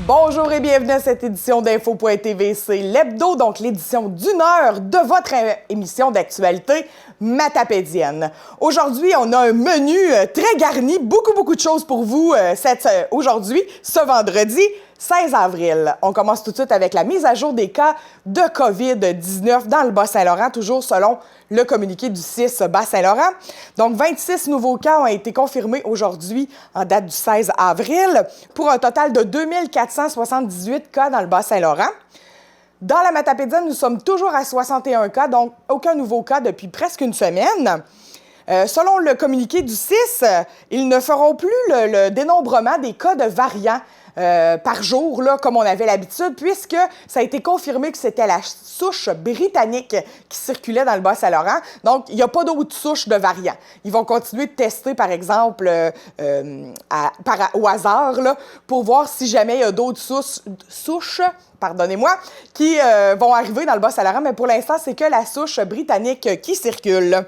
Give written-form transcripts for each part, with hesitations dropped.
Bonjour et bienvenue à cette édition d'Info.tv. C'est l'hebdo, donc l'édition d'une heure de votre émission d'actualité matapédienne. Aujourd'hui, on a un menu très garni, beaucoup de choses pour vous aujourd'hui, ce vendredi 16 avril. On commence tout de suite avec la mise à jour des cas de COVID-19 dans le Bas-Saint-Laurent, toujours selon le communiqué du 6 Bas-Saint-Laurent. Donc, 26 nouveaux cas ont été confirmés aujourd'hui en date du 16 avril, pour un total de 2478 cas dans le Bas-Saint-Laurent. Dans la Matapédienne, nous sommes toujours à 61 cas, donc aucun nouveau cas depuis presque une semaine. Selon le communiqué du 6, ils ne feront plus le dénombrement des cas de variants par jour, là, comme on avait l'habitude, puisque ça a été confirmé que c'était la souche britannique qui circulait dans le Bas-Saint-Laurent. Donc, il n'y a pas d'autres souches de variants. Ils vont continuer de tester, par exemple, au hasard, là, pour voir si jamais il y a d'autres souches qui vont arriver dans le Bas-Saint-Laurent. Mais pour l'instant, c'est que la souche britannique qui circule.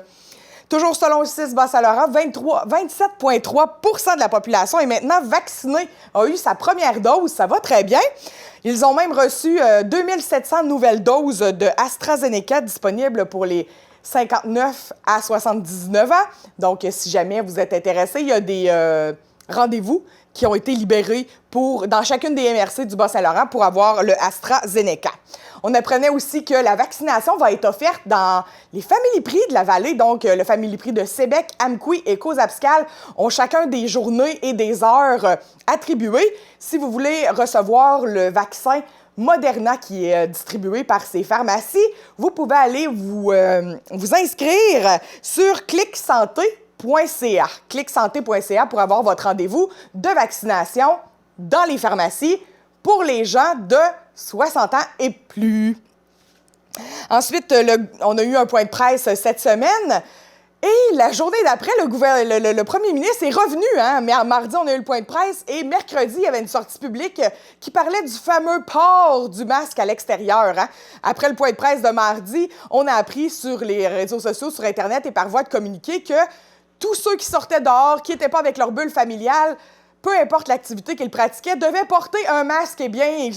Toujours selon le 6 Bas-Saint-Laurent, 27,3 % de la population est maintenant vaccinée, a eu sa première dose. Ça va très bien. Ils ont même reçu 2700 nouvelles doses de AstraZeneca disponibles pour les 59 à 79 ans. Donc, si jamais vous êtes intéressé, il y a des rendez-vous qui ont été libérés dans chacune des MRC du Bas-Saint-Laurent pour avoir le AstraZeneca. On apprenait aussi que la vaccination va être offerte dans les Family Prix de la vallée. Donc, le Family Prix de Sébec, Amqui et Cozapscal ont chacun des journées et des heures attribuées. Si vous voulez recevoir le vaccin Moderna qui est distribué par ces pharmacies, vous pouvez aller vous inscrire sur clicsanté.ca. clicsanté.ca pour avoir votre rendez-vous de vaccination dans les pharmacies pour les gens de 60 ans et plus. Ensuite, on a eu un point de presse cette semaine. Et la journée d'après, le premier ministre est revenu. Mais mardi, on a eu le point de presse. Et mercredi, il y avait une sortie publique qui parlait du fameux port du masque à l'extérieur. Après le point de presse de mardi, on a appris sur les réseaux sociaux, sur Internet et par voie de communiqué que tous ceux qui sortaient dehors, qui n'étaient pas avec leur bulle familiale, peu importe l'activité qu'ils pratiquaient, devaient porter un masque. Eh bien, ils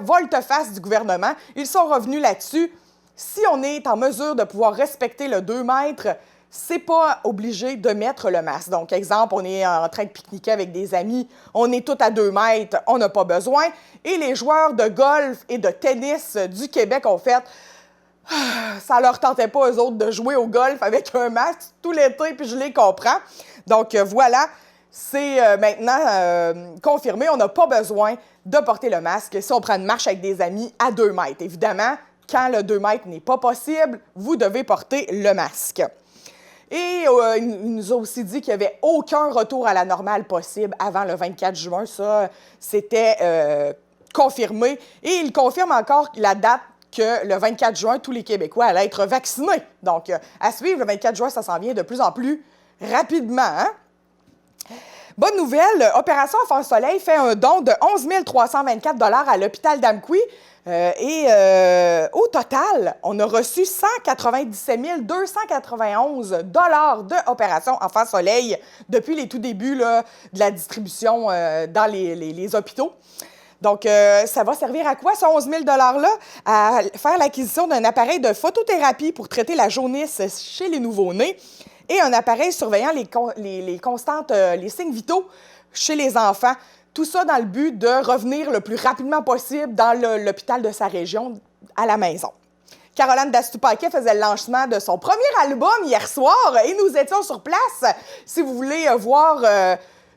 volte-face du gouvernement. Ils sont revenus là-dessus. Si on est en mesure de pouvoir respecter le 2 mètres, c'est pas obligé de mettre le masque. Donc, exemple, on est en train de pique-niquer avec des amis, on est tous à 2 mètres, on n'a pas besoin. Et les joueurs de golf et de tennis du Québec ont fait... Ça leur tentait pas, eux autres, de jouer au golf avec un masque tout l'été, puis je les comprends. Donc, voilà. C'est maintenant confirmé, on n'a pas besoin de porter le masque si on prend une marche avec des amis à 2 mètres. Évidemment, quand le 2 mètres n'est pas possible, vous devez porter le masque. Et il nous a aussi dit qu'il n'y avait aucun retour à la normale possible avant le 24 juin. Ça, c'était confirmé. Et il confirme encore la date que le 24 juin, tous les Québécois allaient être vaccinés. Donc, à suivre, le 24 juin, ça s'en vient de plus en plus rapidement, Bonne nouvelle, Opération Enfant Soleil fait un don de 11 324 $ à l'hôpital d'Amqui. Au total, on a reçu 197 291 $ de Opération Enfant Soleil depuis les tout débuts là, de la distribution dans les hôpitaux. Donc, ça va servir à quoi, ce 11 000 $-là? À faire l'acquisition d'un appareil de photothérapie pour traiter la jaunisse chez les nouveau-nés et un appareil surveillant les constantes, les signes vitaux chez les enfants. Tout ça dans le but de revenir le plus rapidement possible dans l'hôpital de sa région à la maison. Caroline Dastupaquet faisait le lancement de son premier album hier soir et nous étions sur place. Si vous voulez voir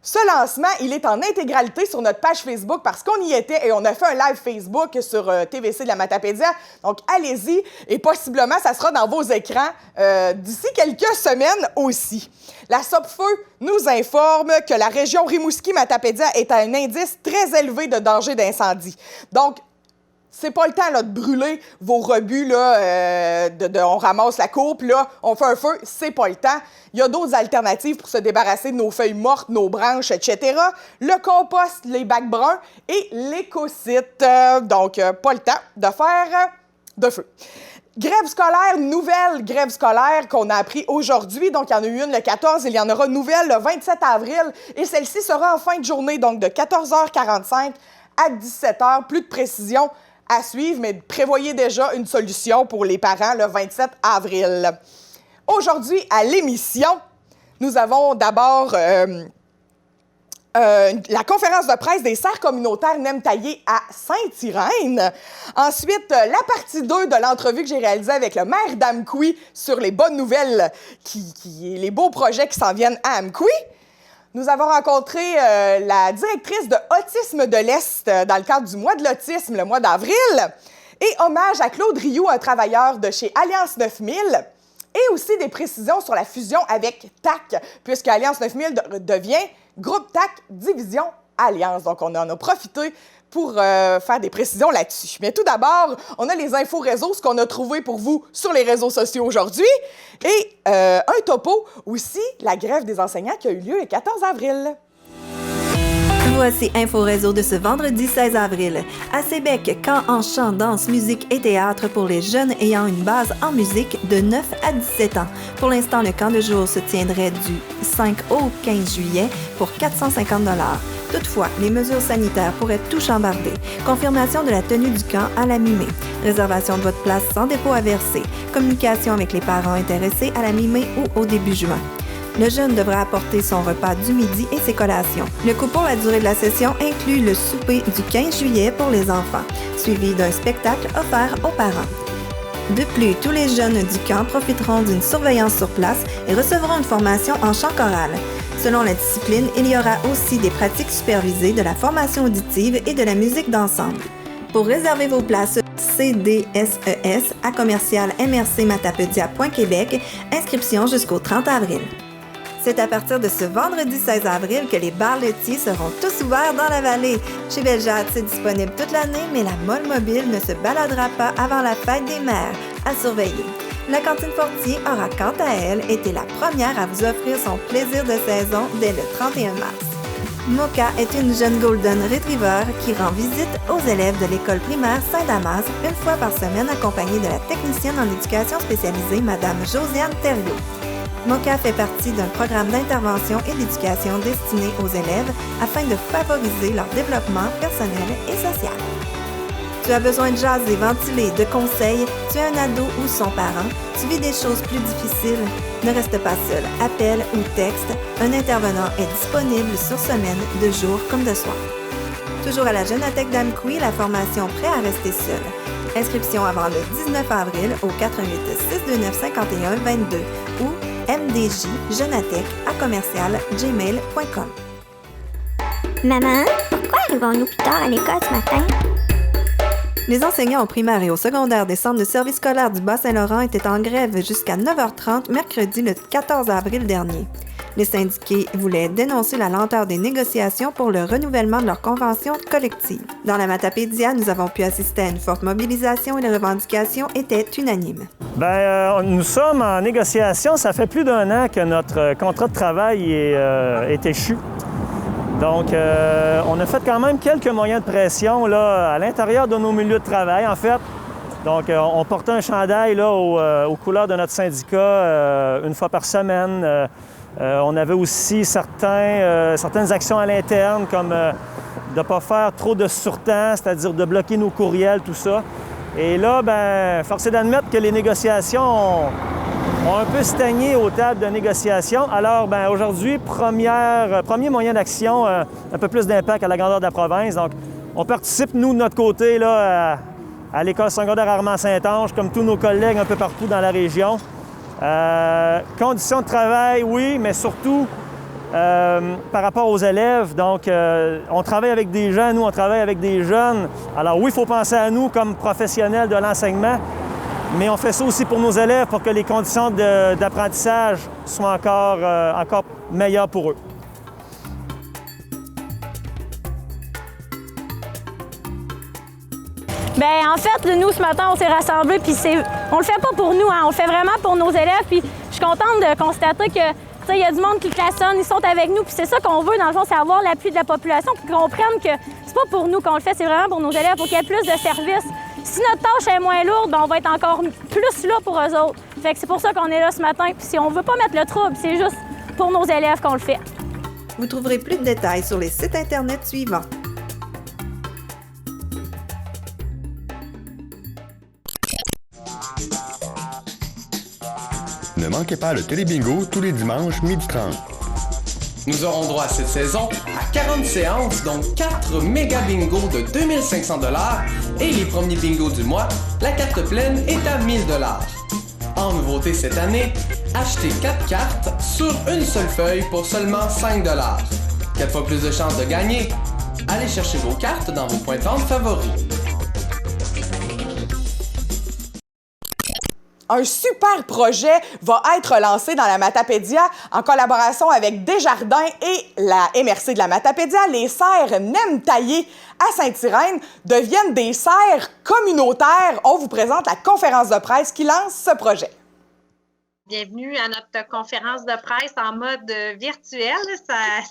ce lancement, il est en intégralité sur notre page Facebook parce qu'on y était et on a fait un live Facebook sur TVC de la Matapédia. Donc, allez-y et possiblement, ça sera dans vos écrans d'ici quelques semaines aussi. La SOPFEU nous informe que la région Rimouski-Matapédia est à un indice très élevé de danger d'incendie. Donc, C'est pas le temps là, de brûler vos rebuts, là, on ramasse la cour, puis là, on fait un feu. C'est pas le temps. Il y a d'autres alternatives pour se débarrasser de nos feuilles mortes, nos branches, etc. Le compost, les bacs bruns et l'écocite. Donc, pas le temps de faire de feu. Grève scolaire, nouvelle grève scolaire qu'on a appris aujourd'hui. Donc, il y en a eu une le 14, il y en aura une nouvelle le 27 avril. Et celle-ci sera en fin de journée, donc de 14h45 à 17h. Plus de précision à suivre, mais prévoyez déjà une solution pour les parents le 27 avril. Aujourd'hui, à l'émission, nous avons d'abord la conférence de presse des serres communautaires Nèmes-Taillé à Saint-Irène. Ensuite, la partie 2 de l'entrevue que j'ai réalisée avec le maire d'Amqui sur les bonnes nouvelles, les beaux projets qui s'en viennent à Amqui. Nous avons rencontré la directrice de Autisme de l'Est dans le cadre du mois de l'autisme, le mois d'avril. Et hommage à Claude Rioux, un travailleur de chez Alliance 9000. Et aussi des précisions sur la fusion avec TAC, puisque Alliance 9000 devient Groupe TAC Division Alliance. Donc, on en a profité pour faire des précisions là-dessus. Mais tout d'abord, on a les infos réseaux, ce qu'on a trouvé pour vous sur les réseaux sociaux aujourd'hui. Et un topo aussi, la grève des enseignants qui a eu lieu le 14 avril. Voici Info Réseau de ce vendredi 16 avril. À Sébec, camp en chant, danse, musique et théâtre pour les jeunes ayant une base en musique de 9 à 17 ans. Pour l'instant, le camp de jour se tiendrait du 5 au 15 juillet pour 450 $. Toutefois, les mesures sanitaires pourraient tout chambarder. Confirmation de la tenue du camp à la mi-mai. Réservation de votre place sans dépôt à verser. Communication avec les parents intéressés à la mi-mai ou au début juin. Le jeune devra apporter son repas du midi et ses collations. Le coût pour la durée de la session inclut le souper du 15 juillet pour les enfants, suivi d'un spectacle offert aux parents. De plus, tous les jeunes du camp profiteront d'une surveillance sur place et recevront une formation en chant choral. Selon la discipline, il y aura aussi des pratiques supervisées de la formation auditive et de la musique d'ensemble. Pour réserver vos places, CDSES à commercial mrcmatapedia.québec, inscription jusqu'au 30 avril. C'est à partir de ce vendredi 16 avril que les bars laitiers seront tous ouverts dans la vallée. Chez Bellejatte, c'est disponible toute l'année, mais la molle mobile ne se baladera pas avant la fête des mères. À surveiller. La cantine Fortier aura quant à elle été la première à vous offrir son plaisir de saison dès le 31 mars. Mocha est une jeune Golden Retriever qui rend visite aux élèves de l'école primaire Saint-Damas une fois par semaine accompagnée de la technicienne en éducation spécialisée Madame Josiane Thériault. Mocha fait partie d'un programme d'intervention et d'éducation destiné aux élèves afin de favoriser leur développement personnel et social. Tu as besoin de jaser, ventiler, de conseils, tu es un ado ou son parent, tu vis des choses plus difficiles, ne reste pas seul, appelle ou texte, un intervenant est disponible sur semaine, de jour comme de soir. Toujours à la Jeunatech d'Amqui, la formation Prêt à rester seul. Inscription avant le 19 avril au 88 629 51 22 ou mdjjeunatech@gmail.com. Maman, pourquoi arrivons-nous plus tard à l'école ce matin? Les enseignants au primaire et au secondaire des centres de services scolaires du Bas-Saint-Laurent étaient en grève jusqu'à 9h30 mercredi le 14 avril dernier. Les syndiqués voulaient dénoncer la lenteur des négociations pour le renouvellement de leur convention collective. Dans la Matapédia, nous avons pu assister à une forte mobilisation et les revendications étaient unanimes. Nous sommes en négociation. Ça fait plus d'un an que notre contrat de travail est échu. Donc, on a fait quand même quelques moyens de pression là, à l'intérieur de nos milieux de travail, en fait. Donc, on portait un chandail là, aux couleurs de notre syndicat une fois par semaine. On avait aussi certaines actions à l'interne, comme de ne pas faire trop de surtemps, c'est-à-dire de bloquer nos courriels, tout ça. Et là, force est d'admettre que les négociations ont un peu stagné aux tables de négociation. Alors, aujourd'hui, premier moyen d'action, un peu plus d'impact à la grandeur de la province. Donc, on participe, nous, de notre côté, là, à l'école secondaire Armand-Saint-Ange, comme tous nos collègues un peu partout dans la région. Conditions de travail, oui, mais surtout par rapport aux élèves. Donc, on travaille avec des gens, nous, on travaille avec des jeunes. Alors oui, il faut penser à nous comme professionnels de l'enseignement, mais on fait ça aussi pour nos élèves pour que les conditions d'apprentissage soient encore meilleures pour eux. Bien, en fait, nous, ce matin, on s'est rassemblés, puis on le fait pas pour nous, hein, on le fait vraiment pour nos élèves, puis je suis contente de constater que, tu sais, il y a du monde qui klaxonne, ils sont avec nous, puis c'est ça qu'on veut, dans le fond, c'est avoir l'appui de la population, puis qu'ils comprennent que c'est pas pour nous qu'on le fait, c'est vraiment pour nos élèves, pour qu'il y ait plus de services. Si notre tâche est moins lourde, ben, on va être encore plus là pour eux autres. Fait que c'est pour ça qu'on est là ce matin, puis si on veut pas mettre le trouble, c'est juste pour nos élèves qu'on le fait. Vous trouverez plus de détails sur les sites Internet suivants. Ne manquez pas le Télébingo tous les dimanches 12h30. Nous aurons droit cette saison à 40 séances, dont 4 méga bingos de 2500 $ et les premiers bingos du mois, la carte pleine est à 1000 $. En nouveauté cette année, achetez 4 cartes sur une seule feuille pour seulement 5 $. 4 fois plus de chances de gagner. Allez chercher vos cartes dans vos points de vente favoris. Un super projet va être lancé dans la Matapédia en collaboration avec Desjardins et la MRC de la Matapédia. Les serres Nem taillées à Sainte-Irène deviennent des serres communautaires. On vous présente la conférence de presse qui lance ce projet. Bienvenue à notre conférence de presse en mode virtuel. Ça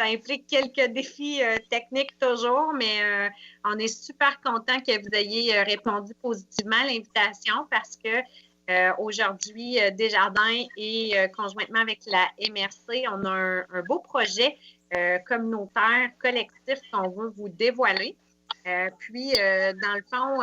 implique quelques défis techniques toujours, mais on est super content que vous ayez répondu positivement à l'invitation parce que aujourd'hui, Desjardins et conjointement avec la MRC, on a un beau projet communautaire, collectif qu'on veut vous dévoiler. Puis, dans le fond,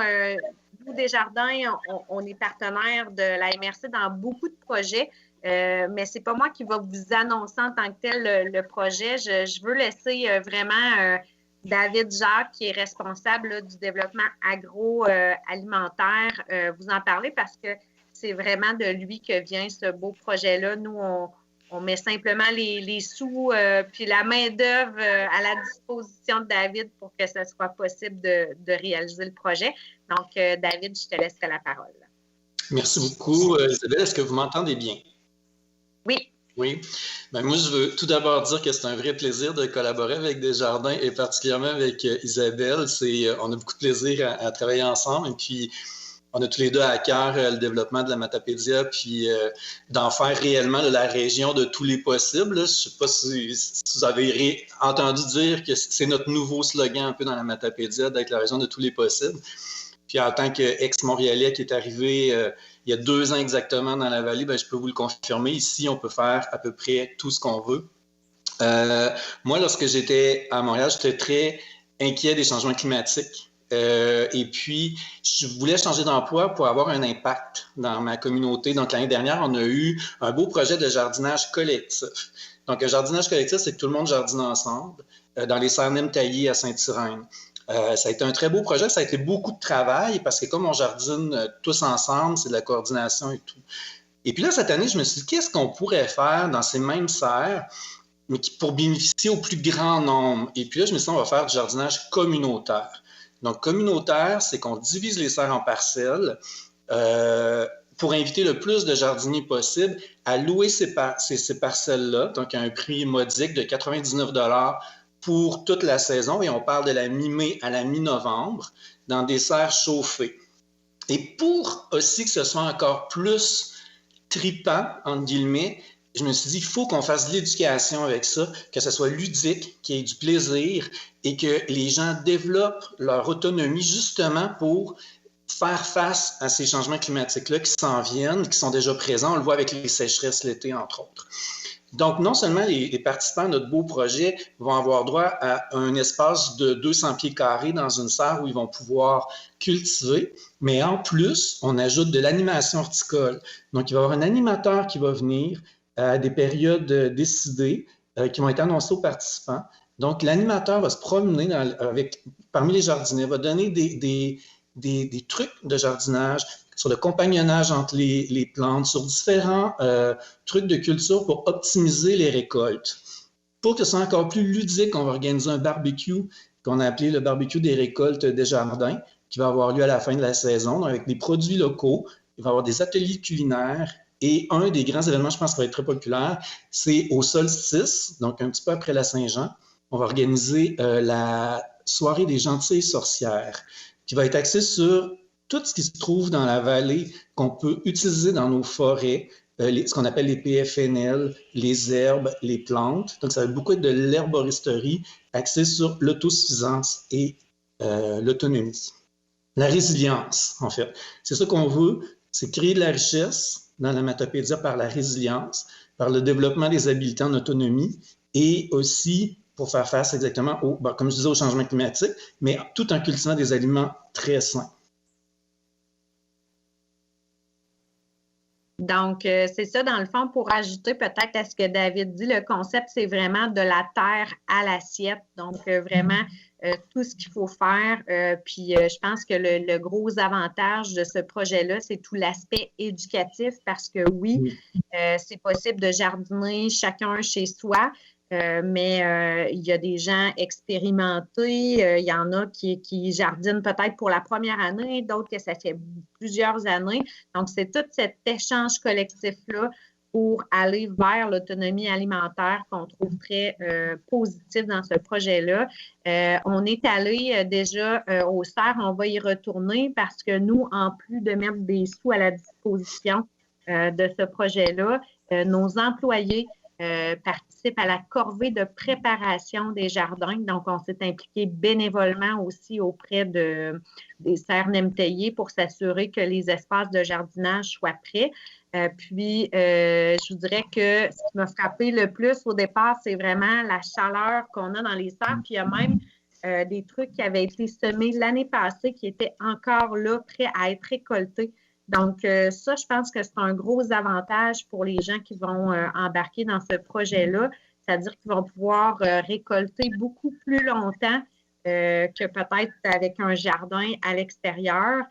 nous, Desjardins, on est partenaire de la MRC dans beaucoup de projets, mais ce n'est pas moi qui va vous annoncer en tant que tel le projet. Je veux laisser vraiment David Jacques, qui est responsable là, du développement agroalimentaire, vous en parler parce que c'est vraiment de lui que vient ce beau projet-là. Nous, on met simplement les sous puis la main-d'œuvre à la disposition de David pour que ce soit possible de réaliser le projet. Donc, David, je te laisserai la parole. Merci beaucoup. Isabelle, est-ce que vous m'entendez bien? Oui. Oui. Ben, moi, je veux tout d'abord dire que c'est un vrai plaisir de collaborer avec Desjardins et particulièrement avec Isabelle. On a beaucoup de plaisir à travailler ensemble. Et puis, on a tous les deux à cœur le développement de la Matapédia, puis d'en faire réellement la région de tous les possibles. Je ne sais pas si vous avez entendu dire que c'est notre nouveau slogan un peu dans la Matapédia, d'être la région de tous les possibles. Puis en tant qu'ex-Montréalais qui est arrivé il y a 2 ans exactement dans la vallée, ben, je peux vous le confirmer. Ici, on peut faire à peu près tout ce qu'on veut. Moi, lorsque j'étais à Montréal, j'étais très inquiet des changements climatiques. Et puis, je voulais changer d'emploi pour avoir un impact dans ma communauté. Donc, l'année dernière, on a eu un beau projet de jardinage collectif. Donc, un jardinage collectif, c'est que tout le monde jardine ensemble dans les serres Nem taillées à Sainte-Irène. Ça a été un très beau projet. Ça a été beaucoup de travail parce que comme on jardine tous ensemble, c'est de la coordination et tout. Et puis là, cette année, je me suis dit, qu'est-ce qu'on pourrait faire dans ces mêmes serres, mais pour bénéficier au plus grand nombre? Et puis là, je me suis dit, on va faire du jardinage communautaire. Donc, communautaire, c'est qu'on divise les serres en parcelles pour inviter le plus de jardiniers possible à louer ces parcelles-là, donc à un prix modique de 99 $ pour toute la saison, et on parle de la mi-mai à la mi-novembre, dans des serres chauffées. Et pour aussi que ce soit encore plus tripant, entre guillemets, je me suis dit, il faut qu'on fasse de l'éducation avec ça, que ce soit ludique, qu'il y ait du plaisir et que les gens développent leur autonomie justement pour faire face à ces changements climatiques-là qui s'en viennent, qui sont déjà présents. On le voit avec les sécheresses l'été, entre autres. Donc, non seulement les participants de notre beau projet vont avoir droit à un espace de 200 pieds carrés dans une serre où ils vont pouvoir cultiver, mais en plus, on ajoute de l'animation horticole. Donc, il va y avoir un animateur qui va venir à des périodes décidées qui vont être annoncées aux participants. Donc, l'animateur va se promener parmi les jardiniers, va donner des trucs de jardinage, sur le compagnonnage entre les plantes, sur différents trucs de culture pour optimiser les récoltes. Pour que ce soit encore plus ludique, on va organiser un barbecue qu'on a appelé le barbecue des récoltes Desjardins, qui va avoir lieu à la fin de la saison, donc avec des produits locaux. Il va y avoir des ateliers culinaires. Et un des grands événements, je pense, qui va être très populaire, c'est au solstice, donc un petit peu après la Saint-Jean, on va organiser la soirée des gentilles sorcières. qui va être axé sur tout ce qui se trouve dans la vallée qu'on peut utiliser dans nos forêts, ce qu'on appelle les PFNL, les herbes, les plantes. Donc, ça va beaucoup être de l'herboristerie axée sur l'autosuffisance et l'autonomie. La résilience, en fait. C'est ça qu'on veut, c'est créer de la richesse dans la Matopédia par la résilience, par le développement des habiletés en autonomie et aussi pour faire face exactement comme je disais, au changement climatique, mais tout en cultivant des aliments très sains. Donc, c'est ça, dans le fond, pour ajouter peut-être à ce que David dit, le concept, c'est vraiment de la terre à l'assiette. Donc, vraiment, tout ce qu'il faut faire. Puis, je pense que le gros avantage de ce projet-là, c'est tout l'aspect éducatif parce que oui, c'est possible de jardiner chacun chez soi. Mais il y a des gens expérimentés, il y en a qui jardinent peut-être pour la première année, d'autres que ça fait plusieurs années. Donc, c'est tout cet échange collectif-là pour aller vers l'autonomie alimentaire qu'on trouve très positif dans ce projet-là. On est allé déjà au CERF, on va y retourner parce que nous, en plus de mettre des sous à la disposition de ce projet-là, nos employés participent à la corvée de préparation des jardins. Donc, on s'est impliqué bénévolement aussi auprès des serres NEMTEIE pour s'assurer que les espaces de jardinage soient prêts. Puis, je vous dirais que ce qui m'a frappé le plus au départ, c'est vraiment la chaleur qu'on a dans les serres. Puis, il y a même des trucs qui avaient été semés l'année passée qui étaient encore là, prêts à être récoltés. Donc, ça, je pense que c'est un gros avantage pour les gens qui vont embarquer dans ce projet-là. C'est-à-dire qu'ils vont pouvoir récolter beaucoup plus longtemps que peut-être avec un jardin à l'extérieur.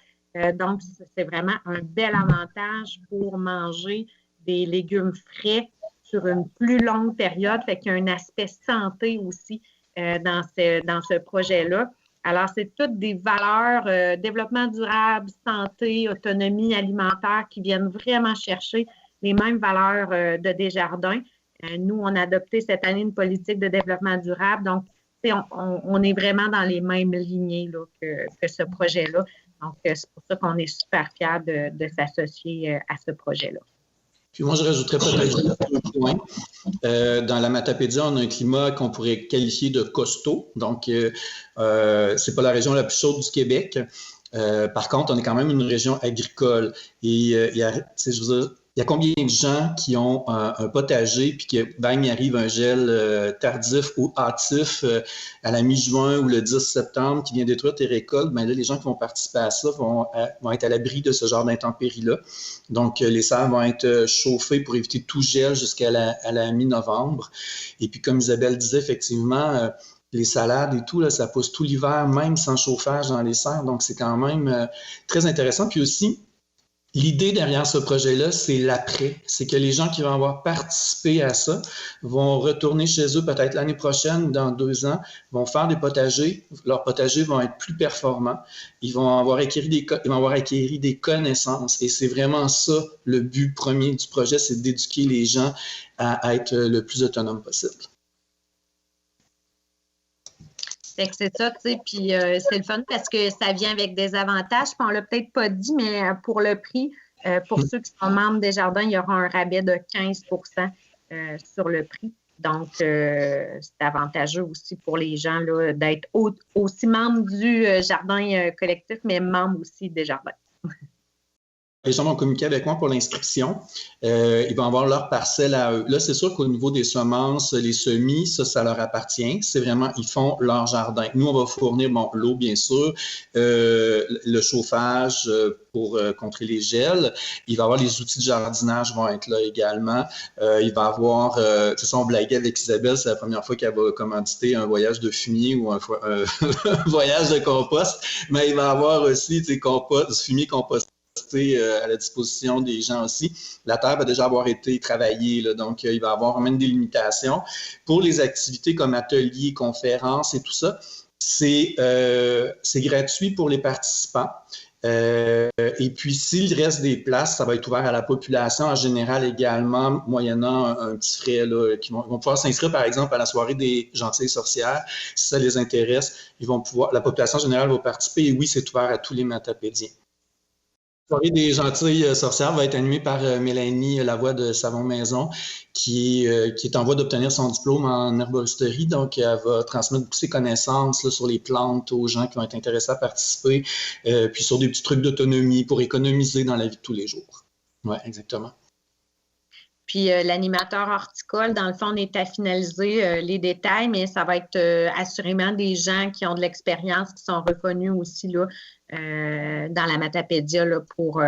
Donc, c'est vraiment un bel avantage pour manger des légumes frais sur une plus longue période. Fait qu'il y a un aspect santé aussi dans ce projet-là. Alors, c'est toutes des valeurs, développement durable, santé, autonomie alimentaire qui viennent vraiment chercher les mêmes valeurs de Desjardins. Nous, on a adopté cette année une politique de développement durable. Donc, on est vraiment dans les mêmes lignées là, que ce projet-là. Donc, c'est pour ça qu'on est super fiers de s'associer à ce projet-là. Puis moi, je rajouterais peut-être un point. Dans la Matopédia, on a un climat qu'on pourrait qualifier de costaud. Donc, c'est pas la région la plus chaude du Québec. Par contre, on est quand même une région agricole. Et il y a combien de gens qui ont un potager puis que bang, il arrive un gel tardif ou hâtif à la mi-juin ou le 10 septembre qui vient détruire tes récoltes? Bien là, les gens qui vont participer à ça vont être à l'abri de ce genre d'intempéries-là. Donc, les serres vont être chauffées pour éviter tout gel jusqu'à la mi-novembre. Et puis, comme Isabelle disait, effectivement, les salades et tout, là, ça pousse tout l'hiver, même sans chauffage dans les serres. Donc, c'est quand même très intéressant. Puis aussi, l'idée derrière ce projet-là, c'est l'après. C'est que les gens qui vont avoir participé à ça vont retourner chez eux peut-être l'année prochaine ou dans 2 ans, vont faire des potagers. Leurs potagers vont être plus performants. Ils vont avoir acquis des connaissances. Et c'est vraiment ça le but premier du projet, c'est d'éduquer les gens à être le plus autonome possible. Fait que c'est ça, tu sais, puis c'est le fun parce que ça vient avec des avantages. Puis on l'a peut-être pas dit, mais pour le prix, pour ceux qui sont membres des jardins, il y aura un rabais de 15 sur le prix. Donc, c'est avantageux aussi pour les gens là, d'être aussi membres du jardin collectif, mais membres aussi des jardins. Les gens vont communiquer avec moi pour l'inscription. Ils vont avoir leur parcelle à eux. Là, c'est sûr qu'au niveau des semences, les semis, ça leur appartient. C'est vraiment, ils font leur jardin. Nous, on va fournir l'eau, bien sûr, le chauffage pour contrer les gels. Il va y avoir les outils de jardinage vont être là également. Il va y avoir, c'est ça, on blaguait avec Isabelle, c'est la première fois qu'elle va commanditer un voyage de fumier ou un voyage de compost. Mais il va y avoir aussi du fumier composté à la disposition des gens aussi. La terre va déjà avoir été travaillée, là, donc il va y avoir même des limitations. Pour les activités comme ateliers, conférences et tout ça, c'est gratuit pour les participants. Et puis, s'il reste des places, ça va être ouvert à la population en général également, moyennant un petit frais, là, qui vont pouvoir s'inscrire, par exemple, à la soirée des gentilles sorcières. Si ça les intéresse, la population générale va participer. Et oui, c'est ouvert à tous les matapédiens. La soirée des gentilles sorcières va être animée par Mélanie Lavoie de Savon Maison, qui est en voie d'obtenir son diplôme en herboristerie. Donc, elle va transmettre toutes ses connaissances là, sur les plantes aux gens qui vont être intéressés à participer, puis sur des petits trucs d'autonomie pour économiser dans la vie de tous les jours. Oui, exactement. Puis l'animateur horticole, dans le fond, on est à finaliser les détails, mais ça va être assurément des gens qui ont de l'expérience, qui sont reconnus aussi là, dans la Matapédia là, pour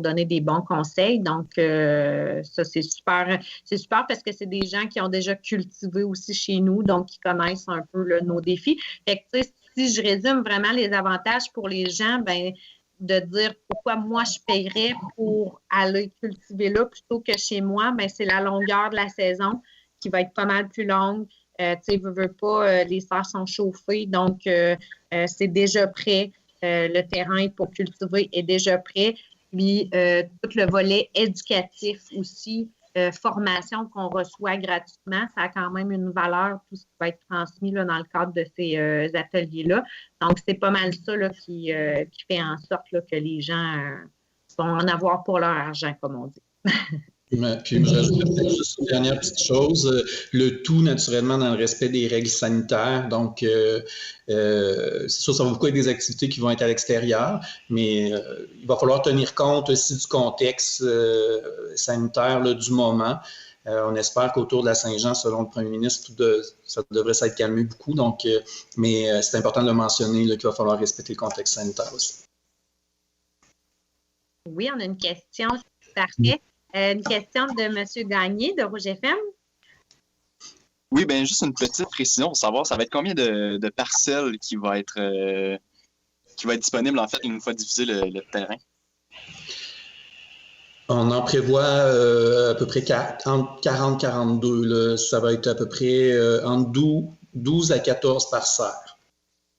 donner des bons conseils. Donc, ça, c'est super. C'est super parce que c'est des gens qui ont déjà cultivé aussi chez nous, donc qui connaissent un peu là, nos défis. Fait que, tu sais, si je résume vraiment les avantages pour les gens, ben de dire pourquoi moi je paierais pour aller cultiver là plutôt que chez moi, bien, c'est la longueur de la saison qui va être pas mal plus longue. Tu sais, veux pas, les serres sont chauffées, donc c'est déjà prêt. Le terrain pour cultiver est déjà prêt. Puis tout le volet éducatif aussi, formation qu'on reçoit gratuitement, ça a quand même une valeur, tout ce qui va être transmis là, dans le cadre de ces ateliers-là. Donc, c'est pas mal ça là, qui fait en sorte là, que les gens vont en avoir pour leur argent, comme on dit. Puis, je rajoute juste une dernière petite chose, le tout naturellement dans le respect des règles sanitaires. Donc, c'est sûr, ça va beaucoup être des activités qui vont être à l'extérieur, mais il va falloir tenir compte aussi du contexte sanitaire là, du moment. On espère qu'autour de la Saint-Jean, selon le premier ministre, ça devrait s'être calmé beaucoup. Donc, mais c'est important de le mentionner qu'il va falloir respecter le contexte sanitaire aussi. Oui, on a une question. Parfait. Une question de M. Gagné de Rouge FM. Oui, bien, juste une petite précision pour savoir, ça va être combien de parcelles qui va être disponible, en fait, une fois divisé le terrain? On en prévoit à peu près entre 40 et 42. Là. Ça va être à peu près entre 12 à 14 par serre.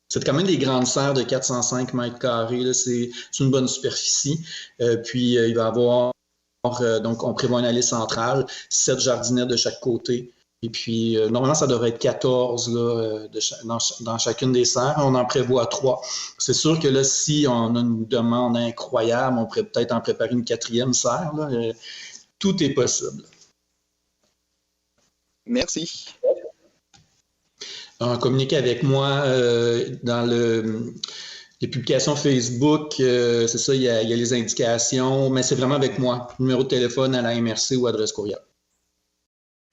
C'est quand même des grandes serres de 405 mètres carrés. Là. C'est une bonne superficie. Puis, il va y avoir donc, on prévoit une allée centrale, 7 jardinettes de chaque côté. Et puis, normalement, ça devrait être 14 là, dans chacune des serres. On en prévoit 3. C'est sûr que là, si on a une demande incroyable, on pourrait peut-être en préparer une 4e serre. Là. Tout est possible. Merci. On communique avec moi dans les publications Facebook, c'est ça, il y a les indications, mais c'est vraiment avec moi. Numéro de téléphone à la MRC ou adresse courriel.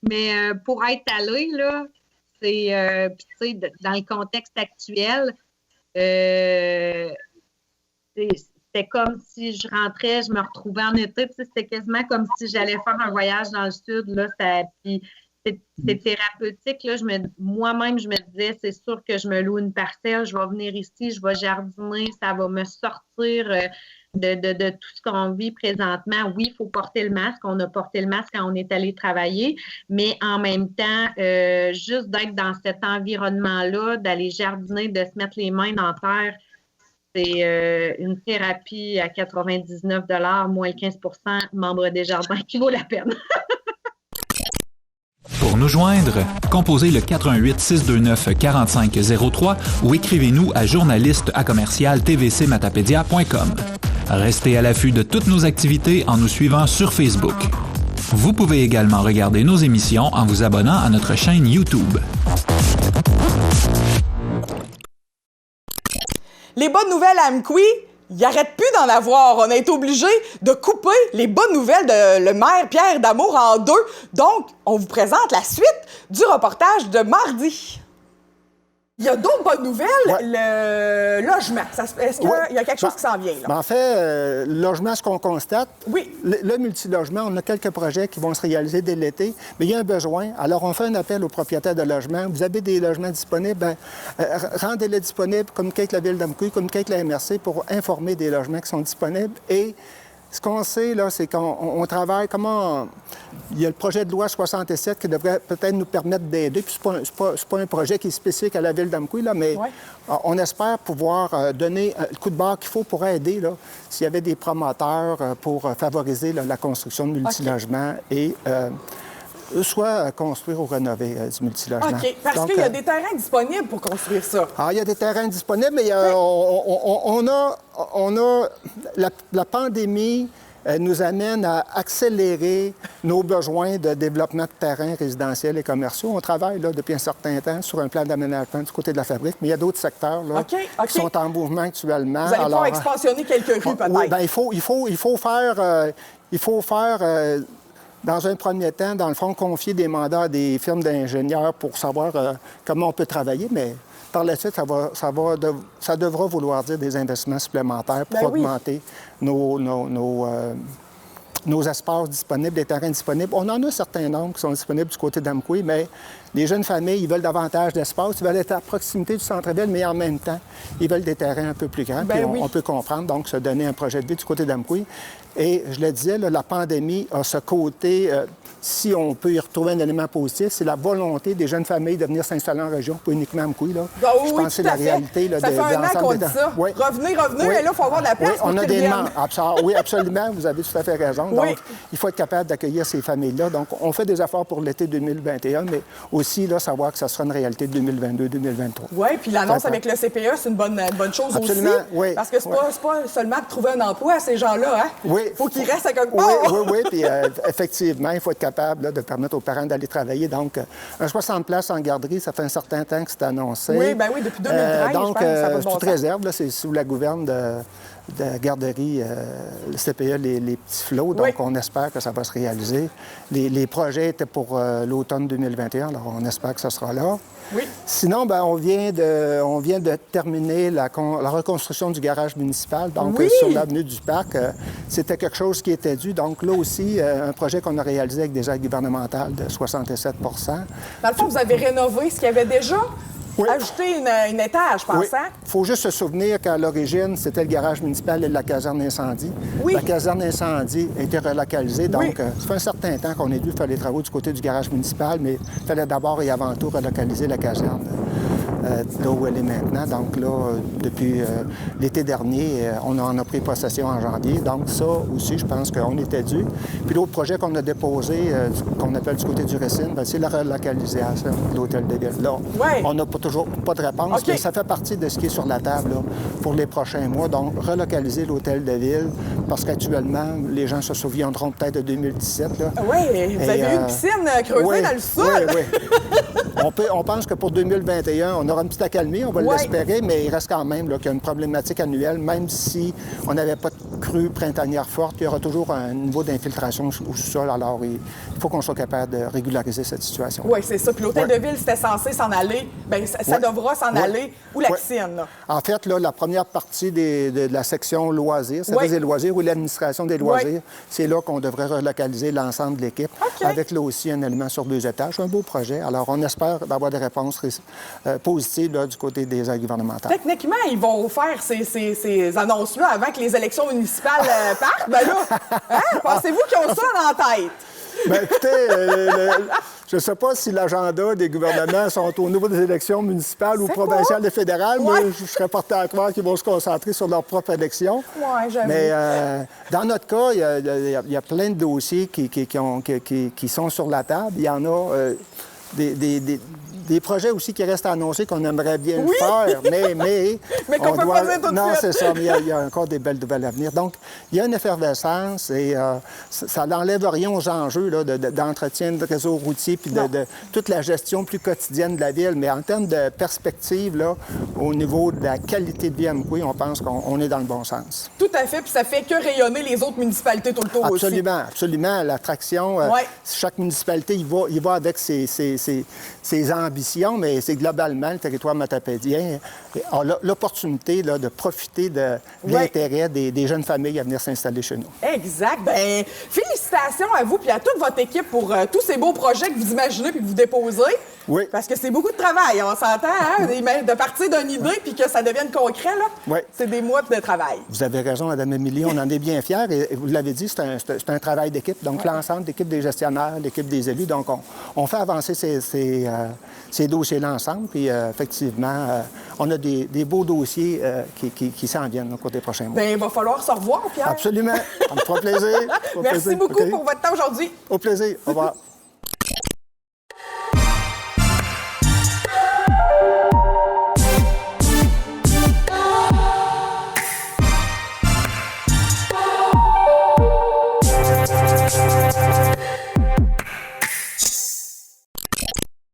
Mais pour être allé, là, c'est, tu sais, dans le contexte actuel, c'était comme si je rentrais, je me retrouvais en été, tu sais, c'était quasiment comme si j'allais faire un voyage dans le sud, là, puis c'est thérapeutique, là, moi-même, je me disais, c'est sûr que je me loue une parcelle, je vais venir ici, je vais jardiner, ça va me sortir de tout ce qu'on vit présentement. Oui, il faut porter le masque, on a porté le masque quand on est allé travailler, mais en même temps, juste d'être dans cet environnement-là, d'aller jardiner, de se mettre les mains dans terre, c'est une thérapie à 99 $, moins le 15 % membre des jardins qui vaut la peine. Pour nous joindre, composez le 418-629-4503 ou écrivez-nous à journaliste@tvcmatapedia.com. Restez à l'affût de toutes nos activités en nous suivant sur Facebook. Vous pouvez également regarder nos émissions en vous abonnant à notre chaîne YouTube. Les bonnes nouvelles à Amqui, il n'arrête plus d'en avoir. On a été obligé de couper les bonnes nouvelles de le maire Pierre Damour en 2. Donc, on vous présente la suite du reportage de mardi. Il y a d'autres bonnes nouvelles. Ouais. Le logement. Est-ce qu'il y a quelque chose qui s'en vient? Là? Ben en fait, le logement, ce qu'on constate, le multilogement, on a quelques projets qui vont se réaliser dès l'été, mais il y a un besoin. Alors, on fait un appel aux propriétaires de logements. Vous avez des logements disponibles, rendez-les disponibles, communiquez avec la Ville d'Amqui, communiquez avec la MRC pour informer des logements qui sont disponibles et Ce qu'on sait, là, c'est qu'on travaille comment... Il y a le projet de loi 67 qui devrait peut-être nous permettre d'aider. Puis c'est pas un projet qui est spécifique à la ville d'Amqui, là, mais on espère pouvoir donner le coup de barre qu'il faut pour aider, là, s'il y avait des promoteurs pour favoriser là, la construction de multilogements et soit construire ou rénover du multilogement. OK, parce qu'il y a des terrains disponibles pour construire ça. Il y a des terrains disponibles, mais on a la pandémie nous amène à accélérer nos besoins de développement de terrains résidentiels et commerciaux. On travaille là, depuis un certain temps sur un plan d'aménagement du côté de la fabrique, mais il y a d'autres secteurs là, qui sont en mouvement actuellement. Vous allez pouvoir expansionner quelques rues, peut-être? Bien, il faut faire dans un premier temps, dans le fond, confier des mandats à des firmes d'ingénieurs pour savoir comment on peut travailler, mais par la suite, ça devra vouloir dire des investissements supplémentaires pour augmenter nos espaces disponibles, les terrains disponibles. On en a un certain nombre qui sont disponibles du côté d'Amqui, mais les jeunes familles, ils veulent davantage d'espace, ils veulent être à proximité du centre-ville, mais en même temps, ils veulent des terrains un peu plus grands. On peut comprendre, donc, se donner un projet de vie du côté d'Amqui. Et je le disais, là, la pandémie a ce côté, si on peut y retrouver un élément positif, c'est la volonté des jeunes familles de venir s'installer en région, pas uniquement à Amqui. Là. Je pense que c'est la réalité. Là, ça fait un an qu'on dit ça. Oui. Revenez, mais là, il faut avoir de la place pour on a qu'ils des viennent. Oui, absolument, vous avez tout à fait raison. Donc, il faut être capable d'accueillir ces familles-là. Donc, on fait des efforts pour l'été 2021, mais aussi là, savoir que ça sera une réalité de 2022-2023. Oui, puis l'annonce avec le CPE, c'est une bonne chose absolument, aussi. Oui. Parce que c'est pas seulement de trouver un emploi à ces gens-là. Hein? Oui. Il faut qu'ils restent à quelque part. Oui. Puis effectivement, il faut être capable là, de permettre aux parents d'aller travailler. Donc, un 60 places en garderie, ça fait un certain temps que c'est annoncé. Oui, bien oui, depuis 2013, donc, je pense que ça va de bon toute sens. réserve, là, c'est sous la gouverne de la garderie, le CPE, les petits flots. Donc, on espère que ça va se réaliser. Les projets étaient pour l'automne 2021, alors on espère que ça sera là. Oui. Sinon, bien, on vient de terminer la reconstruction du garage municipal, donc sur l'avenue du Parc. C'était quelque chose qui était dû. Donc là aussi, un projet qu'on a réalisé avec des aides gouvernementales de 67 % Dans le fond, vous avez rénové ce qu'il y avait déjà? Ajouter une étage, je pense. Il faut juste se souvenir qu'à l'origine, c'était le garage municipal et la caserne incendie. La caserne incendie a été relocalisée, donc ça fait un certain temps qu'on est dû faire les travaux du côté du garage municipal, mais il fallait d'abord et avant tout relocaliser la caserne là où elle est maintenant. Donc là, depuis l'été dernier, on en a pris possession en janvier. Donc ça aussi, je pense qu'on était dû. Puis l'autre projet qu'on a déposé, qu'on appelle du côté du Racine, c'est la relocalisation de l'hôtel de ville. Là, on n'a toujours pas de réponse, mais ça fait partie de ce qui est sur la table là, pour les prochains mois. Donc, relocaliser l'hôtel de ville, parce qu'actuellement, les gens se souviendront peut-être de 2017. Oui, vous avez eu une piscine creusée dans le sol. On pense que pour 2021, on aura une petite accalmie, on va l'espérer, mais il reste quand même qu'il y a une problématique annuelle, même si on n'avait pas de crue printanière forte, il y aura toujours un niveau d'infiltration au sous-sol. Alors, il faut qu'on soit capable de régulariser cette situation. Oui, c'est ça. Puis l'hôtel de ville, c'était censé s'en aller. Bien, ça devra s'en aller. Ou la piscine, là. En fait, là, la première partie de la section loisirs, c'est-à-dire des loisirs ou l'administration des loisirs, c'est là qu'on devrait relocaliser l'ensemble de l'équipe, avec là aussi un élément sur 2 étages. Un beau projet. Alors, on espère d'avoir des réponses positives là, du côté des aides gouvernementales. Techniquement, ils vont faire ces annonces-là avant que les élections municipales partent. Ben là, pensez-vous qu'ils ont ça dans la tête? Bien, écoutez, je ne sais pas si l'agenda des gouvernements sont au niveau des élections municipales ou provinciales et fédérales. Moi, je serais porté à croire qu'ils vont se concentrer sur leur propre élection. Oui, j'avoue. Mais dans notre cas, il y a plein de dossiers qui sont sur la table. Il y en a des projets aussi qui restent à annoncer qu'on aimerait bien faire, mais qu'on peut pas dire tout de non, suite. c'est ça, mais il y a encore des belles nouvelles à venir. Donc, il y a une effervescence et ça n'enlève rien aux enjeux là, d'entretien de réseau routier puis de toute la gestion plus quotidienne de la ville. Mais en termes de perspective, là, au niveau de la qualité de vie à Amqui, on pense qu'on est dans le bon sens. Tout à fait, puis ça fait que rayonner les autres municipalités tout le tour aussi. Absolument. L'attraction, chaque municipalité, il va avec ses ambitions, mais c'est globalement le territoire matapédien a l'opportunité là, de profiter de l'intérêt des jeunes familles à venir s'installer chez nous. Exact. Bien, félicitations à vous et à toute votre équipe pour tous ces beaux projets que vous imaginez et que vous déposez. Oui. Parce que c'est beaucoup de travail, on s'entend, hein? De partir d'une idée puis que ça devienne concret, là. Oui. C'est des mois de travail. Vous avez raison, Mme Émilie, on en est bien fiers. Et vous l'avez dit, c'est un travail d'équipe. Donc, l'ensemble, l'équipe des gestionnaires, l'équipe des élus. Donc, on fait avancer ces dossiers-là ensemble. Puis, effectivement, on a des beaux dossiers qui s'en viennent au cours des prochains mois. Bien, il va falloir se revoir, Pierre. Absolument. Ça me fera plaisir. Merci beaucoup pour votre temps aujourd'hui. Au plaisir. Au revoir.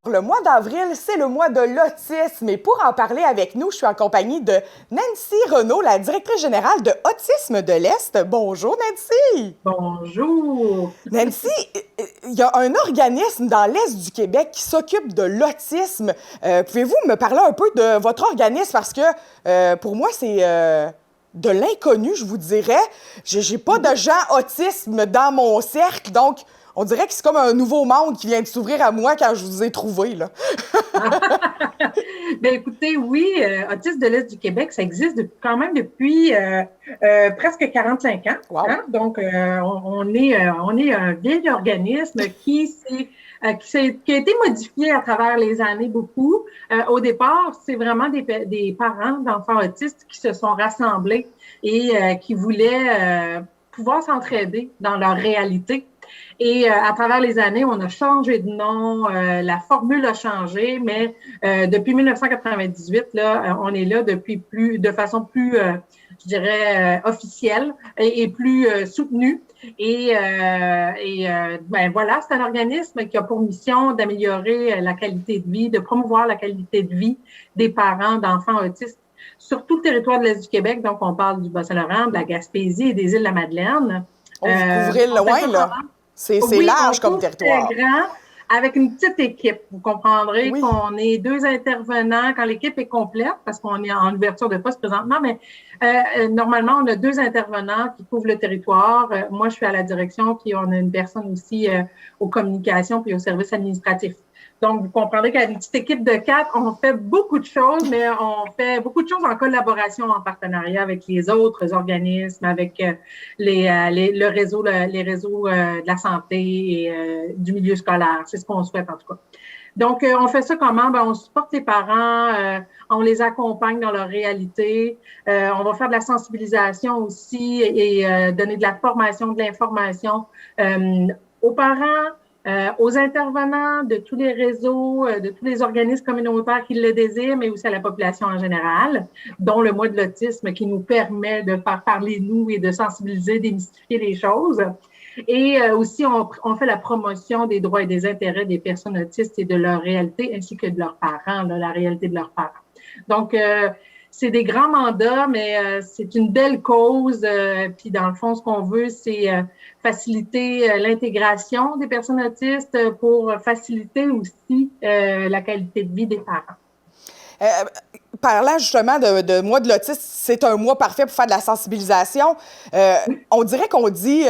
Le mois d'avril, c'est le mois de l'autisme. Et pour en parler avec nous, je suis en compagnie de Nancy Renaud, la directrice générale de Autisme de l'Est. Bonjour, Nancy! Bonjour! Nancy, il y a un organisme dans l'Est du Québec qui s'occupe de l'autisme. Pouvez-vous me parler un peu de votre organisme? Parce que pour moi, c'est de l'inconnu, je vous dirais. J'ai pas de gens autisme dans mon cercle, donc on dirait que c'est comme un nouveau monde qui vient de s'ouvrir à moi quand je vous ai trouvé, là. Bien, écoutez, oui, Autisme de l'Est du Québec, ça existe quand même depuis presque 45 ans. Wow. Hein? Donc, on est un vieil organisme qui a été modifié à travers les années beaucoup. Au départ, c'est vraiment des parents d'enfants autistes qui se sont rassemblés et qui voulaient pouvoir s'entraider dans leur réalité. Et à travers les années, on a changé de nom, la formule a changé, mais depuis 1998, là, on est là de façon plus, je dirais, officielle et plus soutenue. Et ben voilà, c'est un organisme qui a pour mission d'améliorer la qualité de vie, de promouvoir la qualité de vie des parents d'enfants autistes sur tout le territoire de l'Est du Québec. Donc, on parle du Bas-Saint-Laurent, de la Gaspésie et des îles de la Madeleine. Vous couvrez loin, là. C'est large comme territoire. C'est grand, avec une petite équipe. Vous comprendrez qu'on est 2 intervenants quand l'équipe est complète, parce qu'on est en ouverture de poste présentement, mais normalement, on a 2 intervenants qui couvrent le territoire. Moi, je suis à la direction, puis on a une personne aussi aux communications puis au service administratif. Donc, vous comprendrez qu'à une petite équipe de 4, on fait beaucoup de choses, mais on fait beaucoup de choses en collaboration, en partenariat avec les autres organismes, avec les réseaux de la santé et du milieu scolaire. C'est ce qu'on souhaite, en tout cas. Donc, on fait ça comment? Ben, on supporte les parents, on les accompagne dans leur réalité. On va faire de la sensibilisation aussi et donner de la formation, de l'information aux parents, aux intervenants de tous les réseaux, de tous les organismes communautaires qui le désirent, mais aussi à la population en général, dont le mois de l'autisme qui nous permet de faire parler nous et de sensibiliser, démystifier les choses. Et aussi, on fait la promotion des droits et des intérêts des personnes autistes et de leur réalité, ainsi que de leurs parents, là, la réalité de leurs parents. Donc, c'est des grands mandats, mais c'est une belle cause. Puis, dans le fond, ce qu'on veut, c'est faciliter l'intégration des personnes autistes pour faciliter aussi la qualité de vie des parents. Parlant justement de mois de l'autisme, c'est un mois parfait pour faire de la sensibilisation. On dirait qu'on dit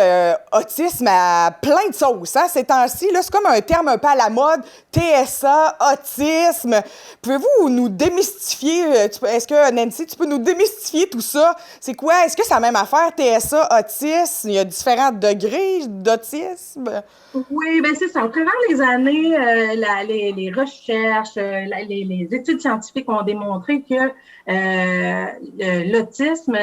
autisme à plein de sauces. Hein? Ces temps-ci, là, c'est comme un terme un peu à la mode. TSA, autisme. Pouvez-vous nous démystifier? Est-ce que, Nancy, tu peux nous démystifier tout ça? C'est quoi? Est-ce que c'est la même affaire, TSA, autisme? Il y a différents degrés d'autisme? Oui, bien c'est ça. Au travers les années, les recherches, les études scientifiques ont démontré que l'autisme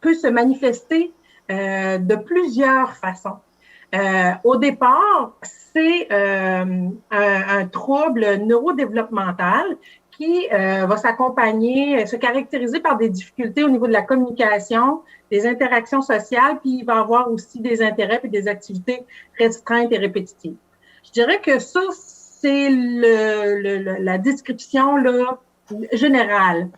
peut se manifester de plusieurs façons. Au départ, c'est un trouble neurodéveloppemental qui va s'accompagner, se caractériser par des difficultés au niveau de la communication, des interactions sociales, puis il va avoir aussi des intérêts et des activités restreintes et répétitives. Je dirais que ça, c'est la description là, générale.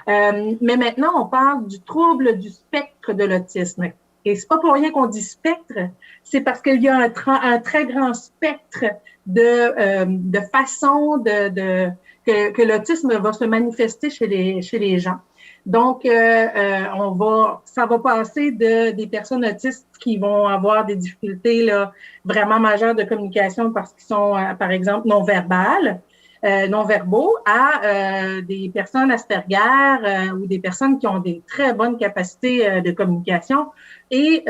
Mais maintenant, on parle du trouble du spectre de l'autisme. Et c'est pas pour rien qu'on dit spectre, c'est parce qu'il y a un très grand spectre de façons que l'autisme va se manifester chez les gens. Donc, ça va passer des personnes autistes qui vont avoir des difficultés là, vraiment majeures de communication parce qu'ils sont, par exemple, non-verbales, non-verbaux à des personnes Asperger ou des personnes qui ont des très bonnes capacités de communication. Et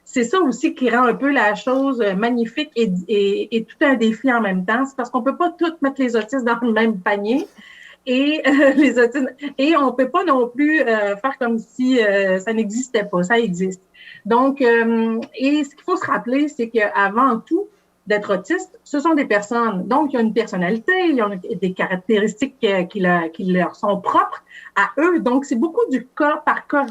c'est ça aussi qui rend un peu la chose magnifique et tout un défi en même temps. C'est parce qu'on peut pas toutes mettre les autistes dans le même panier. Et les autistes, et on peut pas non plus faire comme si ça n'existait pas, ça existe. Donc, et ce qu'il faut se rappeler, c'est qu'avant tout, d'être autiste, ce sont des personnes. Donc, il y a une personnalité, il y a des caractéristiques qui leur sont propres à eux. Donc, c'est beaucoup du cas par cas.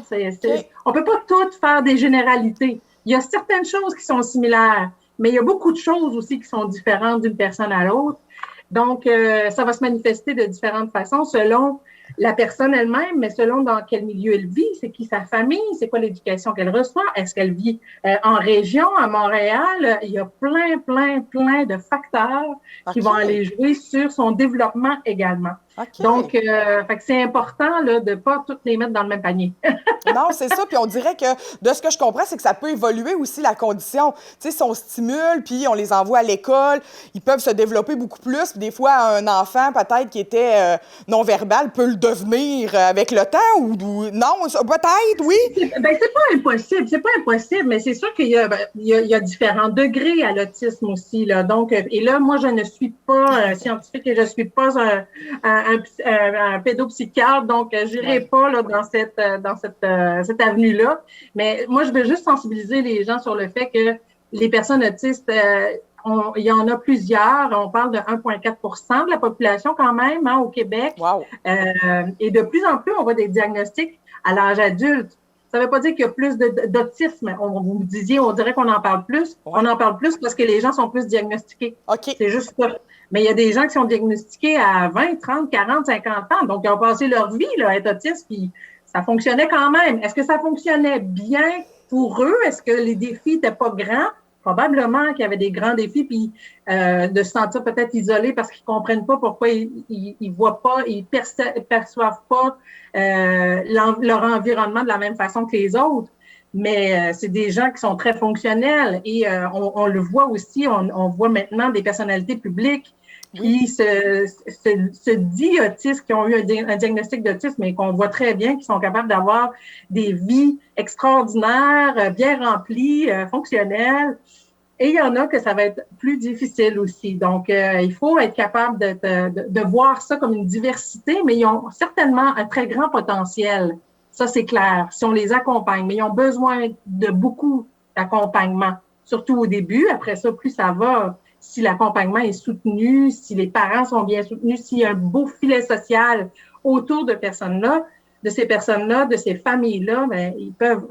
On peut pas toutes faire des généralités. Il y a certaines choses qui sont similaires, mais il y a beaucoup de choses aussi qui sont différentes d'une personne à l'autre. Donc, ça va se manifester de différentes façons selon la personne elle-même, mais selon dans quel milieu elle vit, c'est qui sa famille, c'est quoi l'éducation qu'elle reçoit, est-ce qu'elle vit en région, à Montréal? Il y a plein de facteurs qui vont aller jouer sur son développement également. Donc, fait que c'est important là, de ne pas toutes les mettre dans le même panier. Non, c'est ça. Puis on dirait que, de ce que je comprends, c'est que ça peut évoluer aussi la condition. Tu sais, si on stimule, puis on les envoie à l'école, ils peuvent se développer beaucoup plus. Puis des fois, un enfant, peut-être, qui était non-verbal, peut le devenir avec le temps ou non? Peut-être, oui? Ben, c'est pas impossible. C'est pas impossible, mais c'est sûr qu'il y a différents degrés à l'autisme aussi, là. Donc, et là, moi, je ne suis pas scientifique et je suis pas un pédopsychiatre, donc j'irai pas là, dans cette avenue-là. Mais moi, je veux juste sensibiliser les gens sur le fait que les personnes autistes, il y en a plusieurs. On parle de 1,4 % de la population quand même au Québec. Wow. Et de plus en plus, on voit des diagnostics à l'âge adulte. Ça ne veut pas dire qu'il y a plus d'autisme. Vous me disiez, on dirait qu'on en parle plus. Ouais. On en parle plus parce que les gens sont plus diagnostiqués. Okay. C'est juste ça. Mais il y a des gens qui sont diagnostiqués à 20, 30, 40, 50 ans. Donc, ils ont passé leur vie là, à être autistes, puis ça fonctionnait quand même. Est-ce que ça fonctionnait bien pour eux? Est-ce que les défis n'étaient pas grands? Probablement qu'il y avait des grands défis, puis de se sentir peut-être isolés parce qu'ils comprennent pas pourquoi ils voient pas, ils perçoivent pas leur environnement de la même façon que les autres. Mais c'est des gens qui sont très fonctionnels et on le voit aussi, on voit maintenant des personnalités publiques qui se disent autistes, qui ont eu un diagnostic d'autisme, mais qu'on voit très bien, qui sont capables d'avoir des vies extraordinaires, bien remplies, fonctionnelles. Et il y en a que ça va être plus difficile aussi. Donc, il faut être capable de voir ça comme une diversité, mais ils ont certainement un très grand potentiel. Ça, c'est clair, si on les accompagne. Mais ils ont besoin de beaucoup d'accompagnement, surtout au début. Après ça, plus ça va, si l'accompagnement est soutenu, si les parents sont bien soutenus, s'il y a un beau filet social autour de ces personnes-là, de ces familles-là, ben, ils peuvent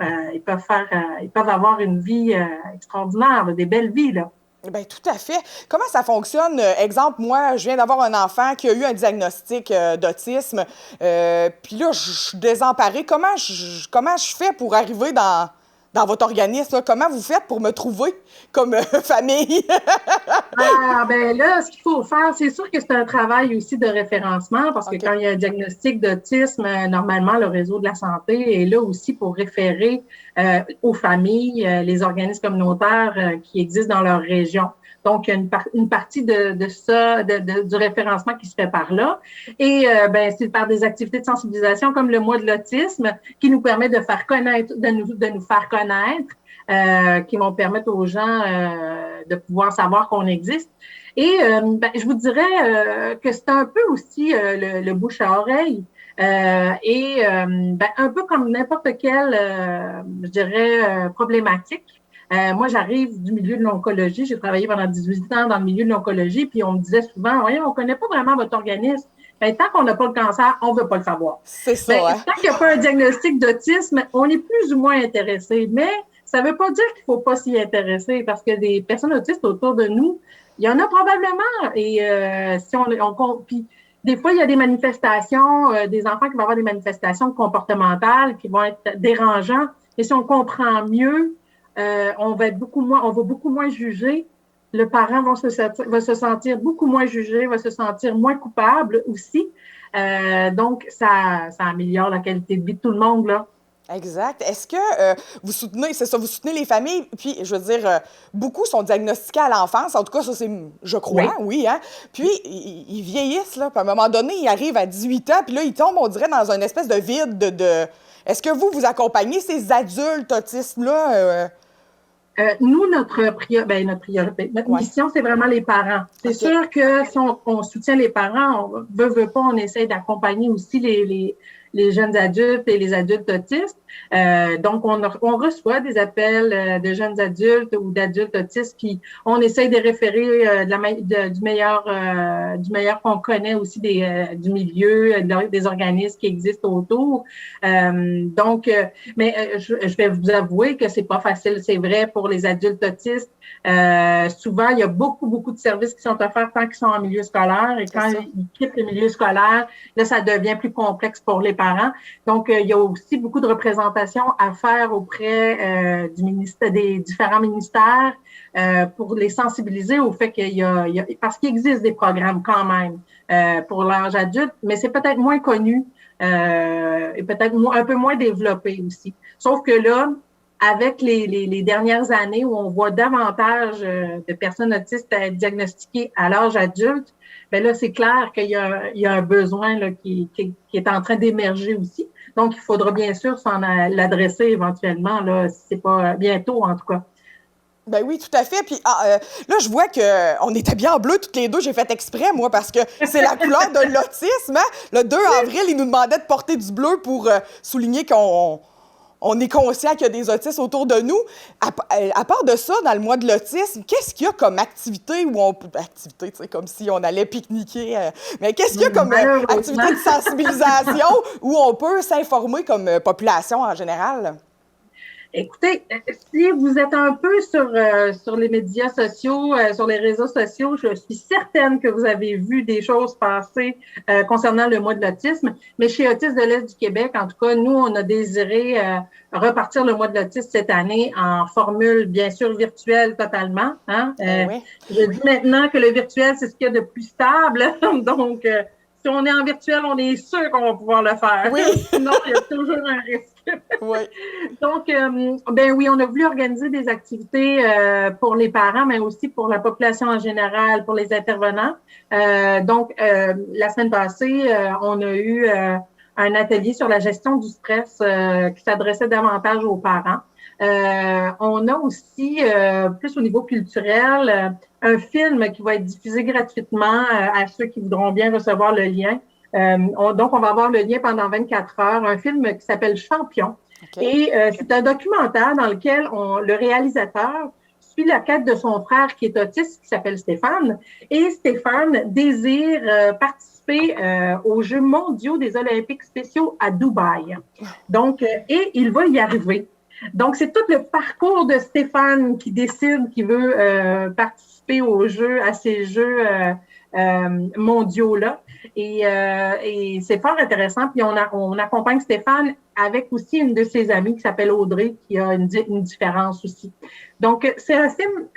avoir une vie extraordinaire, des belles vies, là. Bien, tout à fait. Comment ça fonctionne? Exemple, moi, je viens d'avoir un enfant qui a eu un diagnostic d'autisme. Puis là, je suis désemparée. Comment je fais pour arriver dans votre organisme? Là? Comment vous faites pour me trouver comme famille? Ben là, ce qu'il faut faire, c'est sûr que c'est un travail aussi de référencement parce que quand il y a un diagnostic d'autisme, normalement, le réseau de la santé est là aussi pour référer aux familles, les organismes communautaires qui existent dans leur région. Donc, il y a une partie de ça, du référencement qui se fait par là. Et ben, c'est par des activités de sensibilisation comme le mois de l'autisme qui nous permet de faire connaître, de nous faire connaître, qui vont permettre aux gens de pouvoir savoir qu'on existe. Et ben, je vous dirais que c'est un peu aussi le bouche à oreille. Ben, un peu comme n'importe quelle, je dirais, problématique. Moi, j'arrive du milieu de l'oncologie. J'ai travaillé pendant 18 ans dans le milieu de l'oncologie, puis on me disait souvent, voyez, on connaît pas vraiment votre organisme. Ben, tant qu'on n'a pas le cancer, on veut pas le savoir. C'est ça. Ben, tant qu'il n'y a pas un diagnostic d'autisme, on est plus ou moins intéressé. Mais ça veut pas dire qu'il faut pas s'y intéresser parce que des personnes autistes autour de nous, il y en a probablement. Et si puis des fois, il y a des manifestations, des enfants qui vont avoir des manifestations comportementales qui vont être dérangeantes. Et si on comprend mieux, on va beaucoup moins juger. Le parent va se sentir beaucoup moins jugé, va se sentir moins coupable aussi. Donc, ça améliore la qualité de vie de tout le monde, là. Exact. Est-ce que vous soutenez les familles, puis je veux dire, beaucoup sont diagnostiqués à l'enfance, en tout cas, ça c'est, je crois, oui, hein? Puis ils vieillissent, là, puis à un moment donné, ils arrivent à 18 ans, puis là, ils tombent, on dirait, dans une espèce de vide de... Est-ce que vous accompagnez ces adultes autistes-là? Nous, notre mission, c'est vraiment les parents. C'est sûr que si on soutient les parents, on veut pas, on essaie d'accompagner aussi les jeunes adultes et les adultes autistes. Donc, on reçoit des appels de jeunes adultes ou d'adultes autistes, puis on essaie de référer du meilleur qu'on connaît aussi du milieu, des organismes qui existent autour. Donc, mais je vais vous avouer que c'est pas facile, c'est vrai pour les adultes autistes. Souvent, il y a beaucoup de services qui sont offerts tant qu'ils sont en milieu scolaire, et quand ils quittent le milieu scolaire, là, ça devient plus complexe pour les parents. Donc, il y a aussi beaucoup de représentation à faire auprès des différents ministères pour les sensibiliser au fait parce qu'il existe des programmes quand même pour l'âge adulte, mais c'est peut-être moins connu et peut-être un peu moins développé aussi. Sauf que là, avec les dernières années où on voit davantage de personnes autistes diagnostiquées à l'âge adulte, bien là, c'est clair qu'il y a un besoin là, qui est en train d'émerger aussi. Donc, il faudra bien sûr l'adresser éventuellement, là, si c'est pas bientôt, en tout cas. Ben oui, tout à fait. Puis là, je vois qu'on était bien en bleu toutes les deux. J'ai fait exprès, moi, parce que c'est la couleur de l'autisme. Hein? Le 2 avril, ils nous demandaient de porter du bleu pour souligner qu'on est conscient qu'il y a des autistes autour de nous. À part de ça, dans le mois de l'autisme, qu'est-ce qu'il y a comme activité où on peut... Activité, tu sais, comme si on allait pique-niquer. Mais qu'est-ce qu'il y a comme activité de sensibilisation où on peut s'informer comme population en général? Écoutez, si vous êtes un peu sur les médias sociaux, sur les réseaux sociaux, je suis certaine que vous avez vu des choses passer concernant le mois de l'autisme. Mais chez Autisme de l'Est du Québec, en tout cas, nous, on a désiré repartir le mois de l'autisme cette année en formule, bien sûr, virtuelle totalement. Hein? Oui. Je dis maintenant que le virtuel, c'est ce qu'il y a de plus stable. Donc, si on est en virtuel, on est sûr qu'on va pouvoir le faire. Oui. Sinon, il y a toujours un risque. Oui. Donc, ben oui, on a voulu organiser des activités pour les parents, mais aussi pour la population en général, pour les intervenants. Donc, la semaine passée, on a eu un atelier sur la gestion du stress qui s'adressait davantage aux parents. On a aussi, plus au niveau culturel, un film qui va être diffusé gratuitement à ceux qui voudront bien recevoir le lien. Donc, on va avoir le lien pendant 24 heures, un film qui s'appelle Champion. Okay. Et c'est un documentaire dans lequel le réalisateur suit la quête de son frère qui est autiste, qui s'appelle Stéphane. Et Stéphane désire participer aux Jeux mondiaux des Olympiques spéciaux à Dubaï. Donc, et il va y arriver. Donc, c'est tout le parcours de Stéphane qui décide qu'il veut participer aux Jeux, à ces Jeux mondiaux-là. Et c'est fort intéressant. Puis on accompagne Stéphane avec aussi une de ses amies qui s'appelle Audrey, qui a une différence aussi. Donc, c'est un film,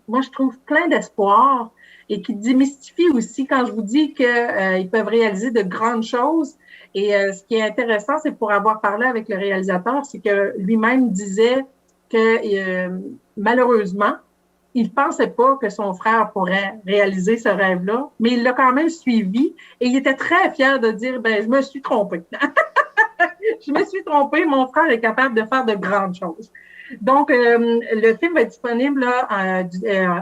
moi, je trouve plein d'espoir et qui démystifie aussi quand je vous dis qu'ils peuvent réaliser de grandes choses. Et ce qui est intéressant, c'est pour avoir parlé avec le réalisateur, c'est que lui-même disait que malheureusement, il pensait pas que son frère pourrait réaliser ce rêve-là, mais il l'a quand même suivi et il était très fier de dire, ben, je me suis trompé. Je me suis trompé, mon frère est capable de faire de grandes choses. Donc, le film va être disponible là,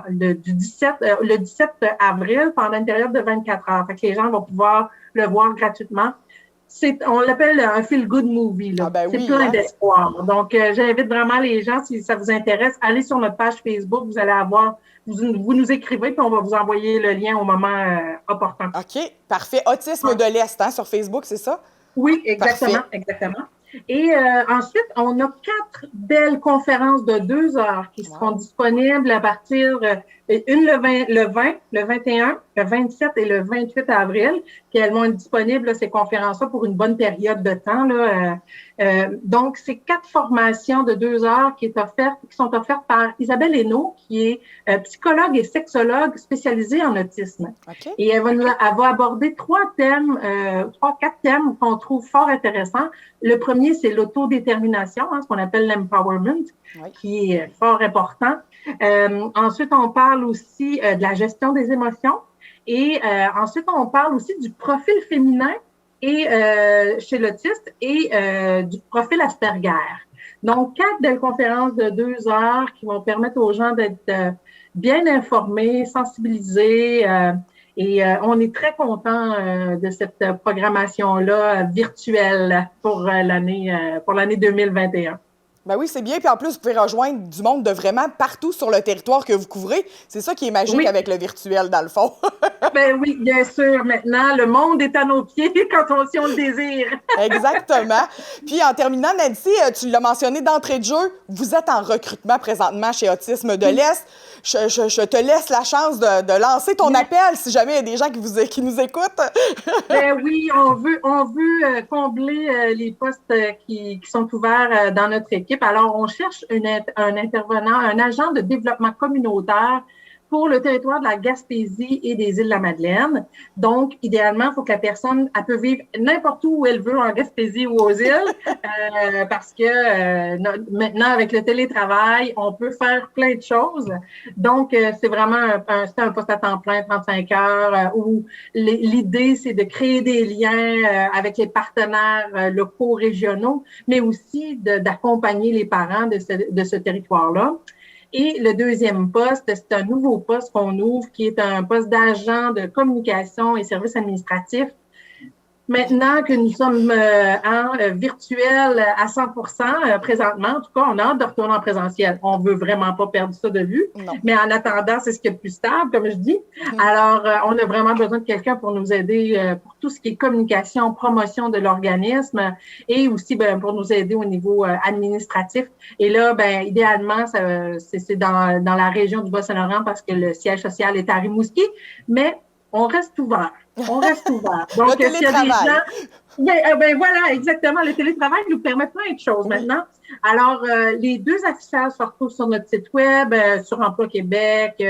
le 17 avril pendant une période de 24 heures. Fait que les gens vont pouvoir le voir gratuitement. On l'appelle un feel-good movie. Là. Ah ben c'est oui, plein hein? d'espoir. Donc, j'invite vraiment les gens, si ça vous intéresse, allez sur notre page Facebook. Vous allez avoir, vous nous écrivez, puis on va vous envoyer le lien au moment opportun. OK, parfait. Autisme de l'Est, hein, sur Facebook, c'est ça? Oui, exactement, Parfait. exactement. Et ensuite, on a 4 belles conférences de 2 heures qui seront disponibles à partir Une le 21, le 27 et le 28 avril, puis elles vont être disponibles, là, ces conférences-là, pour une bonne période de temps. Là. Donc, c'est 4 formations de 2 heures qui sont offertes par Isabelle Hainaut, qui est psychologue et sexologue spécialisée en autisme. Okay. Et elle va aborder 4 thèmes qu'on trouve fort intéressants. Le premier, c'est l'autodétermination, ce qu'on appelle l'empowerment, qui est fort important. Ensuite, on parle aussi de la gestion des émotions. Et ensuite, on parle aussi du profil féminin et chez l'autiste et du profil Asperger. Donc, 4 belles conférences de 2 heures qui vont permettre aux gens d'être bien informés, sensibilisés. Et on est très content de cette programmation-là virtuelle pour l'année 2021. Ben oui, c'est bien. Puis en plus, vous pouvez rejoindre du monde de vraiment partout sur le territoire que vous couvrez. C'est ça qui est magique avec le virtuel, dans le fond. Ben oui, bien sûr. Maintenant, le monde est à nos pieds si on le désire. Exactement. Puis en terminant, Nancy, tu l'as mentionné d'entrée de jeu, vous êtes en recrutement présentement chez Autisme de l'Est. Je te laisse la chance de lancer ton appel si jamais il y a des gens qui nous écoutent. Ben oui, on veut combler les postes qui sont ouverts dans notre équipe. Alors, on cherche un intervenant, un agent de développement communautaire pour le territoire de la Gaspésie et des Îles-de-la-Madeleine. Donc, idéalement, il faut que la personne peut vivre n'importe où elle veut, en Gaspésie ou aux îles, parce que maintenant, avec le télétravail, on peut faire plein de choses. Donc, c'est vraiment un poste à temps plein, 35 heures, où l'idée, c'est de créer des liens avec les partenaires locaux, régionaux, mais aussi d'accompagner les parents de ce territoire-là. Et le deuxième poste, c'est un nouveau poste qu'on ouvre, qui est un poste d'agent de communication et services administratifs. Maintenant que nous sommes virtuels à 100% présentement, en tout cas, on a hâte de retourner en présentiel. On veut vraiment pas perdre ça de vue. Non. Mais en attendant, c'est ce qui est le plus stable, comme je dis. Alors, on a vraiment besoin de quelqu'un pour nous aider pour tout ce qui est communication, promotion de l'organisme et aussi pour nous aider au niveau administratif. Et là, idéalement, c'est dans la région du Bas-Saint-Laurent parce que le siège social est à Rimouski, mais on reste ouvert. On reste ouvert. Donc, s'il y a des gens... voilà, exactement. Le télétravail nous permet plein de choses maintenant. Alors, les 2 affichages se retrouvent sur notre site web, sur Emploi Québec,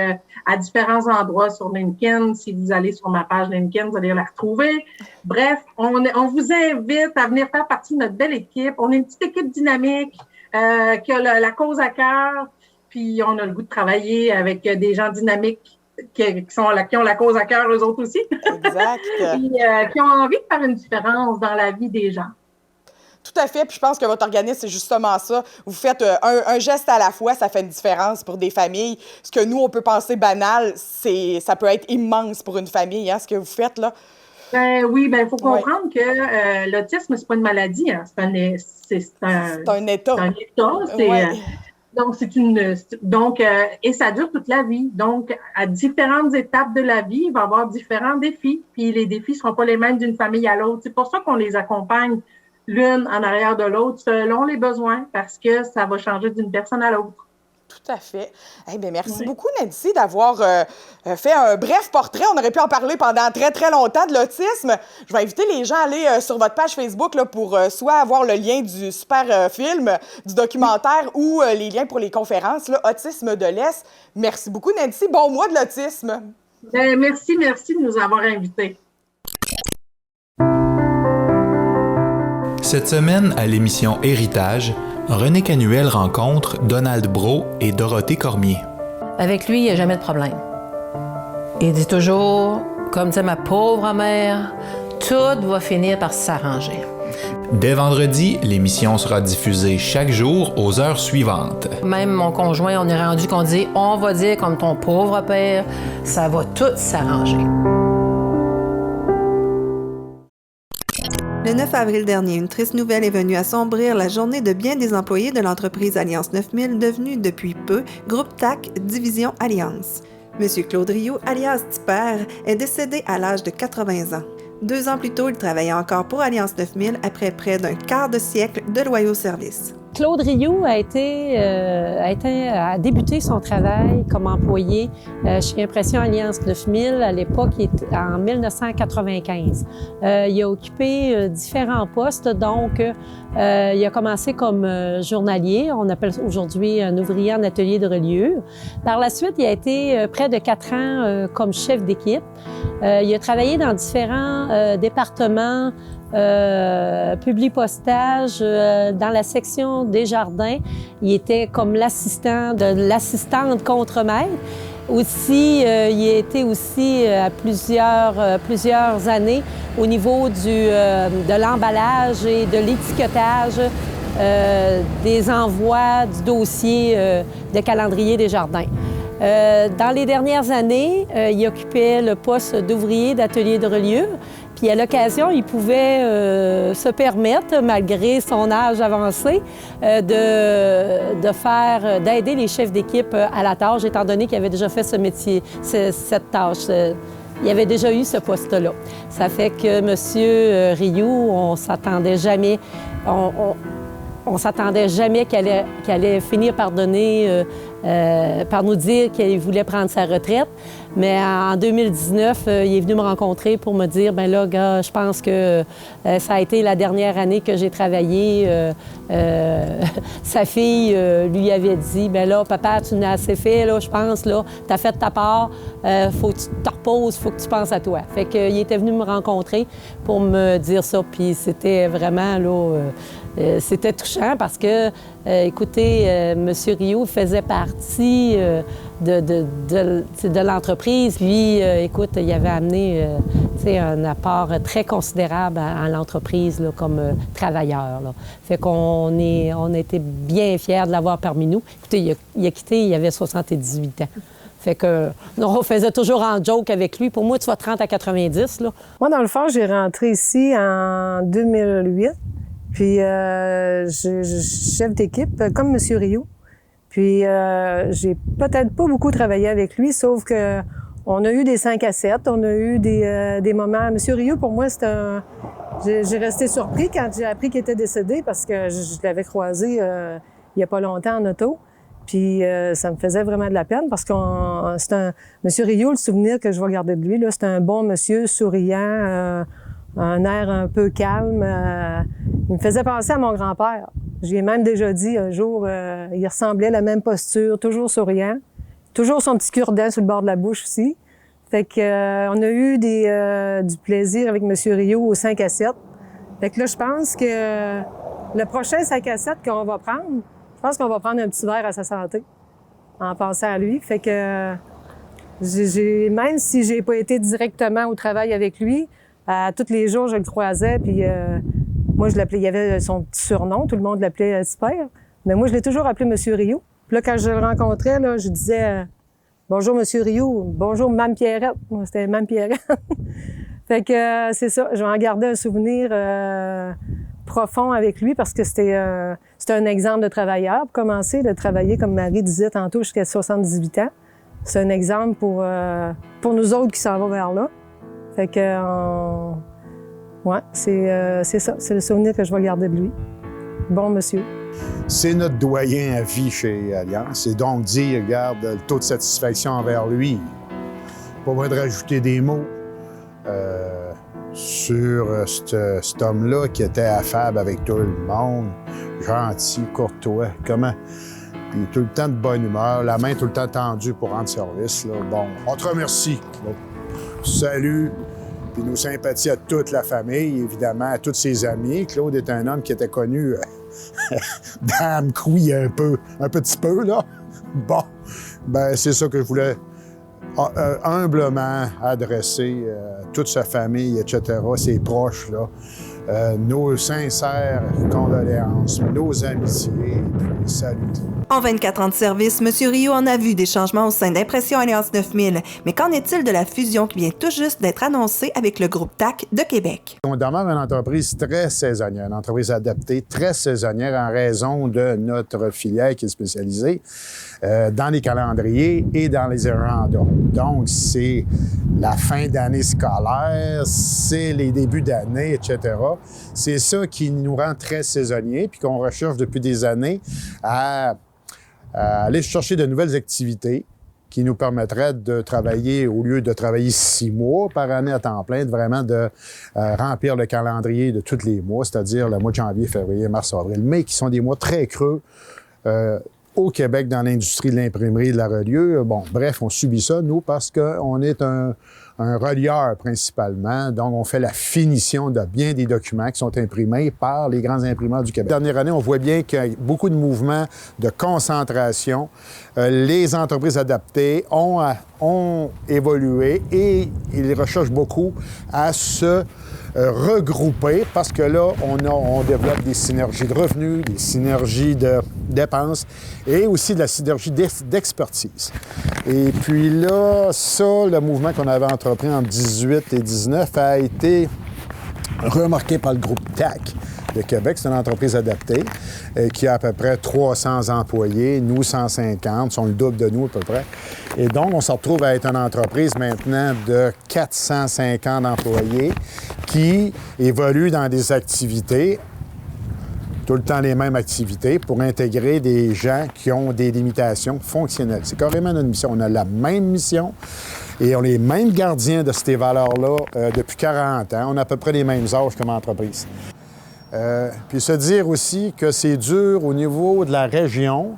à différents endroits sur LinkedIn. Si vous allez sur ma page LinkedIn, vous allez la retrouver. Bref, on vous invite à venir faire partie de notre belle équipe. On est une petite équipe dynamique qui a la cause à cœur, puis on a le goût de travailler avec des gens dynamiques qui ont la cause à cœur, eux autres aussi. Exact. Et, qui ont envie de faire une différence dans la vie des gens. Tout à fait. Puis je pense que votre organisme, c'est justement ça. Vous faites un geste à la fois, ça fait une différence pour des familles. Ce que nous, on peut penser banal, ça peut être immense pour une famille, ce que vous faites là. Oui, il faut comprendre que l'autisme, c'est pas une maladie. C'est un état. C'est un état. Donc, et ça dure toute la vie. Donc, à différentes étapes de la vie, il va y avoir différents défis. Puis les défis ne seront pas les mêmes d'une famille à l'autre. C'est pour ça qu'on les accompagne l'une en arrière de l'autre selon les besoins, parce que ça va changer d'une personne à l'autre. Tout à fait. Merci beaucoup, Nancy, d'avoir fait un bref portrait. On aurait pu en parler pendant très, très longtemps de l'autisme. Je vais inviter les gens à aller sur votre page Facebook là, pour soit avoir le lien du super film, du documentaire ou les liens pour les conférences, là, Autisme de l'Est. Merci beaucoup, Nancy. Bon mois de l'autisme. Merci de nous avoir invités. Cette semaine, à l'émission Héritage, René Canuel rencontre Donald Brault et Dorothée Cormier. Avec lui, il n'y a jamais de problème. Il dit toujours, comme disait ma pauvre mère, tout va finir par s'arranger. Dès vendredi, l'émission sera diffusée chaque jour aux heures suivantes. Même mon conjoint, on est rendu qu'on dit, on va dire comme ton pauvre père, ça va tout s'arranger. Le 9 avril dernier, une triste nouvelle est venue assombrir la journée de bien des employés de l'entreprise Alliance 9000, devenue depuis peu Groupe TAC Division Alliance. Monsieur Claude Rioux, alias Tipper, est décédé à l'âge de 80 ans. 2 ans plus tôt, il travaillait encore pour Alliance 9000 après près d'un quart de siècle de loyaux services. Claude Rioux a débuté son travail comme employé chez Impression Alliance 9000 à l'époque, en 1995. Il a occupé différents postes, donc il a commencé comme journalier, on appelle aujourd'hui un ouvrier en atelier de reliure. Par la suite, il a été près de 4 ans comme chef d'équipe. Il a travaillé dans différents départements, publipostage, dans la section des jardins. Il était comme l'assistante contremaître. Aussi, il a été aussi à plusieurs années au niveau de l'emballage et de l'étiquetage des envois du dossier de calendrier des jardins. Dans les dernières années, il occupait le poste d'ouvrier d'atelier de reliure. Puis à l'occasion, il pouvait se permettre, malgré son âge avancé, d'aider les chefs d'équipe à la tâche, étant donné qu'il avait déjà fait ce métier, cette tâche. Il avait déjà eu ce poste-là. Ça fait que M. Rioux, on s'attendait jamais qu'elle allait finir par par nous dire qu'il voulait prendre sa retraite. Mais en 2019, il est venu me rencontrer pour me dire, ben là, gars, je pense que ça a été la dernière année que j'ai travaillé. Sa fille lui avait dit, ben là, papa, tu n'as assez fait, là, je pense, là, tu as fait ta part, faut que tu te reposes, faut que tu penses à toi. Fait qu'il était venu me rencontrer pour me dire ça, puis c'était vraiment, là, c'était touchant parce que, écoutez, M. Rioux faisait partie de l'entreprise. Lui, écoute, il avait amené un apport très considérable à l'entreprise là, comme travailleur. Là. Fait qu'on a été bien fiers de l'avoir parmi nous. Écoutez, il a quitté, il avait 78 ans. Fait que, on faisait toujours en joke avec lui. Pour moi, tu vas 30 à 90. Là. Moi, dans le fond, j'ai rentré ici en 2008. Puis, chef d'équipe, comme M. Rioux. Puis, j'ai peut-être pas beaucoup travaillé avec lui, sauf que on a eu des 5 à 7, on a eu des moments... M. Rioux, pour moi, c'était un... J'ai resté surpris quand j'ai appris qu'il était décédé parce que je l'avais croisé il y a pas longtemps en auto. Puis, ça me faisait vraiment de la peine parce que c'est un... M. Rioux, le souvenir que je vais garder de lui, là, c'est un bon monsieur, souriant, un air un peu calme. Il me faisait penser à mon grand-père. J'y ai même déjà dit un jour, il ressemblait à la même posture, toujours souriant, toujours son petit cure-dent sur le bord de la bouche aussi. Fait que on a eu du plaisir avec M. Rioux au 5 à 7. Fait que là, je pense que le prochain 5 à 7 qu'on va prendre, je pense qu'on va prendre un petit verre à sa santé en pensant à lui. Fait que même si j'ai pas été directement au travail avec lui, tous les jours, je le croisais, puis moi, je l'appelais, il y avait son petit surnom, tout le monde l'appelait Tipper, mais moi, je l'ai toujours appelé M. Rioux. Puis là, quand je le rencontrais, là, je disais bonjour, M. Rioux, bonjour, Mme Pierrette. Moi, c'était Mme Pierrette. Fait que c'est ça, je vais en garder un souvenir profond avec lui parce que c'était un exemple de travailleur. Pour commencer, de travailler, comme Marie disait tantôt, jusqu'à 78 ans. C'est un exemple pour nous autres qui s'en vont vers là. Fait que, ouais, c'est ça. C'est le souvenir que je vais garder de lui. Bon monsieur. C'est notre doyen à vie chez Alliance. Et donc dire, regarde, le taux de satisfaction envers lui. Pas besoin de rajouter des mots sur cet homme-là qui était affable avec tout le monde, gentil, courtois, comment? Puis tout le temps de bonne humeur, la main tout le temps tendue pour rendre service. Là. Bon, on te remercie. Salut, puis nos sympathies à toute la famille, évidemment, à tous ses amis. Claude est un homme qui était connu d'âme couille un petit peu, là. Bon, ben c'est ça que je voulais humblement adresser à toute sa famille, etc., ses proches, là. Nos sincères condoléances, nos amitiés, puis salut. En 24 ans de service, M. Rioux en a vu des changements au sein d'Impression Alliance 9000. Mais qu'en est-il de la fusion qui vient tout juste d'être annoncée avec le groupe TAC de Québec? On demeure une entreprise très saisonnière, une entreprise adaptée, très saisonnière en raison de notre filière qui est spécialisée dans les calendriers et dans les agendas. Donc, c'est la fin d'année scolaire, c'est les débuts d'année, etc. C'est ça qui nous rend très saisonniers, puis qu'on recherche depuis des années à aller chercher de nouvelles activités qui nous permettraient de travailler, au lieu de travailler 6 mois par année à temps plein, vraiment de remplir le calendrier de tous les mois, c'est-à-dire le mois de janvier, février, mars, avril, mai, qui sont des mois très creux au Québec dans l'industrie de l'imprimerie et de la reliure. Bon, bref, on subit ça, nous, parce qu'on est un relieur principalement. Donc, on fait la finition de bien des documents qui sont imprimés par les grands imprimeurs du Québec. Dernière année, on voit bien qu'il y a beaucoup de mouvements de concentration. Les entreprises adaptées ont évolué et ils recherchent beaucoup à se regrouper parce que là, on développe des synergies de revenus, des synergies de dépenses et aussi de la synergie d'expertise. Et puis là, ça, le mouvement qu'on avait entrepris en 18 et 19 a été remarqué par le groupe TAC de Québec. C'est une entreprise adaptée qui a à peu près 300 employés. Nous, 150, sont le double de nous à peu près. Et donc, on se retrouve à être une entreprise maintenant de 450 employés qui évoluent dans des activités, tout le temps les mêmes activités, pour intégrer des gens qui ont des limitations fonctionnelles. C'est carrément notre mission. On a la même mission et on est les mêmes gardiens de ces valeurs-là depuis 40 ans. On a à peu près les mêmes âges comme entreprise. Puis se dire aussi que c'est dur au niveau de la région.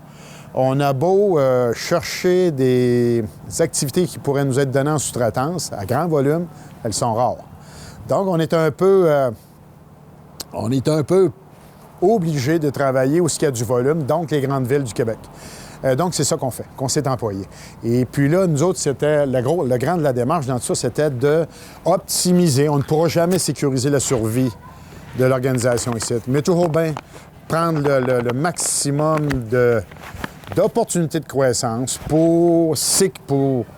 On a beau chercher des activités qui pourraient nous être données en sous-traitance, à grand volume, elles sont rares. Donc, on est un peu obligé de travailler où il y a du volume, donc les grandes villes du Québec. Donc, c'est ça qu'on fait, qu'on s'est employé. Et puis là, nous autres, c'était le grand de la démarche dans tout ça, c'était d'optimiser. On ne pourra jamais sécuriser la survie de l'organisation ici, mais toujours bien prendre le maximum d'opportunités de croissance pour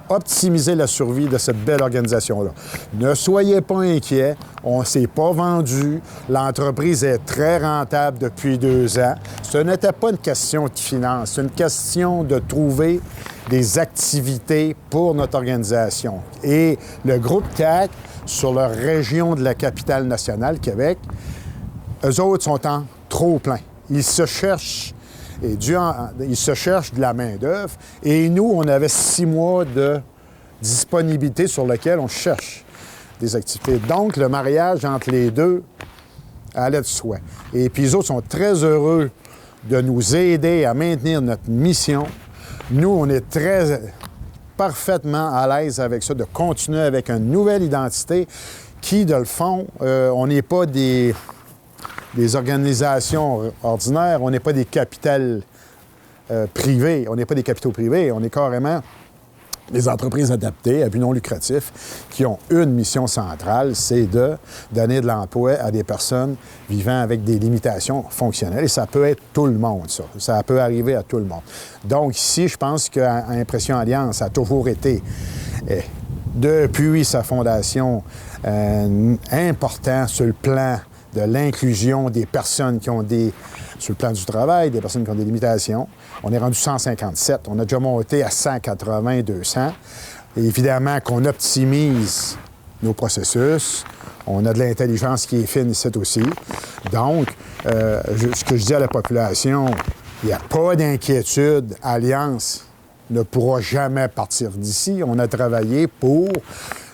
optimiser la survie de cette belle organisation-là. Ne soyez pas inquiets, on ne s'est pas vendu, l'entreprise est très rentable depuis 2 ans. Ce n'était pas une question de finances, c'est une question de trouver des activités pour notre organisation. Et le groupe TAC, sur leur région de la capitale nationale, Québec, eux autres sont en trop plein. Ils se cherchent de la main-d'œuvre. Et nous, on avait 6 mois de disponibilité sur lequel on cherche des activités. Donc, le mariage entre les deux allait de soi. Et puis, les autres sont très heureux de nous aider à maintenir notre mission. Nous, on est parfaitement à l'aise avec ça, de continuer avec une nouvelle identité qui, de le fond, on n'est pas des organisations ordinaires, on n'est pas des capitales privées, on n'est pas des capitaux privés, on est carrément des entreprises adaptées à but non lucratif qui ont une mission centrale, c'est de donner de l'emploi à des personnes vivant avec des limitations fonctionnelles. Et ça peut être tout le monde, ça. Ça peut arriver à tout le monde. Donc ici, je pense qu'à Impression Alliance a toujours été, depuis sa fondation, important sur le plan de l'inclusion des personnes qui ont sur le plan du travail, des personnes qui ont des limitations. On est rendu 157. On a déjà monté à 180, 200. Et évidemment qu'on optimise nos processus. On a de l'intelligence qui est fine ici aussi. Donc, ce que je dis à la population, il n'y a pas d'inquiétude. Alliance ne pourra jamais partir d'ici. On a travaillé pour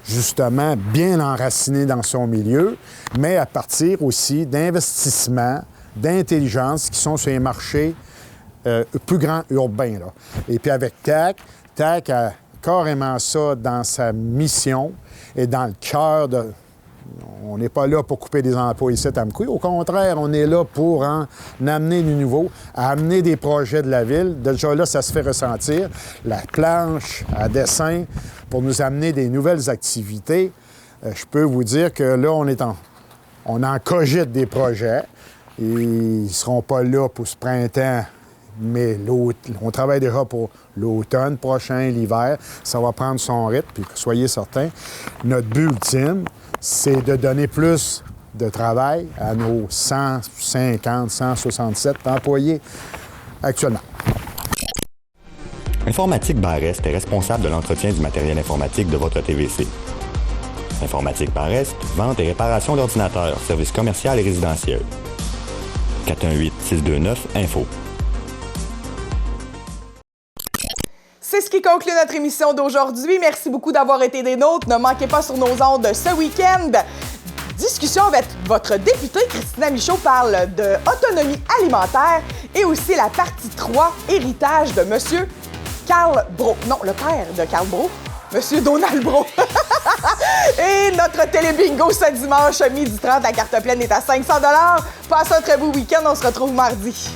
justement bien enraciner dans son milieu, mais à partir aussi d'investissements, d'intelligence qui sont sur les marchés plus grands urbains. Là. Et puis avec TAC a carrément ça dans sa mission et dans le cœur de... On n'est pas là pour couper des emplois ici à Amkoui. Au contraire, on est là pour en amener du nouveau, amener des projets de la ville. Déjà là, ça se fait ressentir. La planche à dessin pour nous amener des nouvelles activités. Je peux vous dire que là, on en cogite des projets. Et ils ne seront pas là pour ce printemps, mais on travaille déjà pour l'automne prochain, l'hiver. Ça va prendre son rythme, puis soyez certains. Notre but ultime, c'est de donner plus de travail à nos 150, 167 employés actuellement. Informatique Barrest est responsable de l'entretien du matériel informatique de votre TVC. Informatique Barrest, vente et réparation d'ordinateurs, services commerciaux et résidentiels. 418-629-INFO. C'est ce qui conclut notre émission d'aujourd'hui. Merci beaucoup d'avoir été des nôtres. Ne manquez pas sur nos ondes ce week-end. Discussion avec votre députée Christina Michaud parle d'autonomie alimentaire et aussi la partie 3, héritage de Monsieur Carl Brault. Non, le père de Carl Brault, Monsieur Donald Brault. Et notre télé-bingo ce dimanche, 12h30, la carte pleine est à 500 $. Passez un très beau week-end, on se retrouve mardi.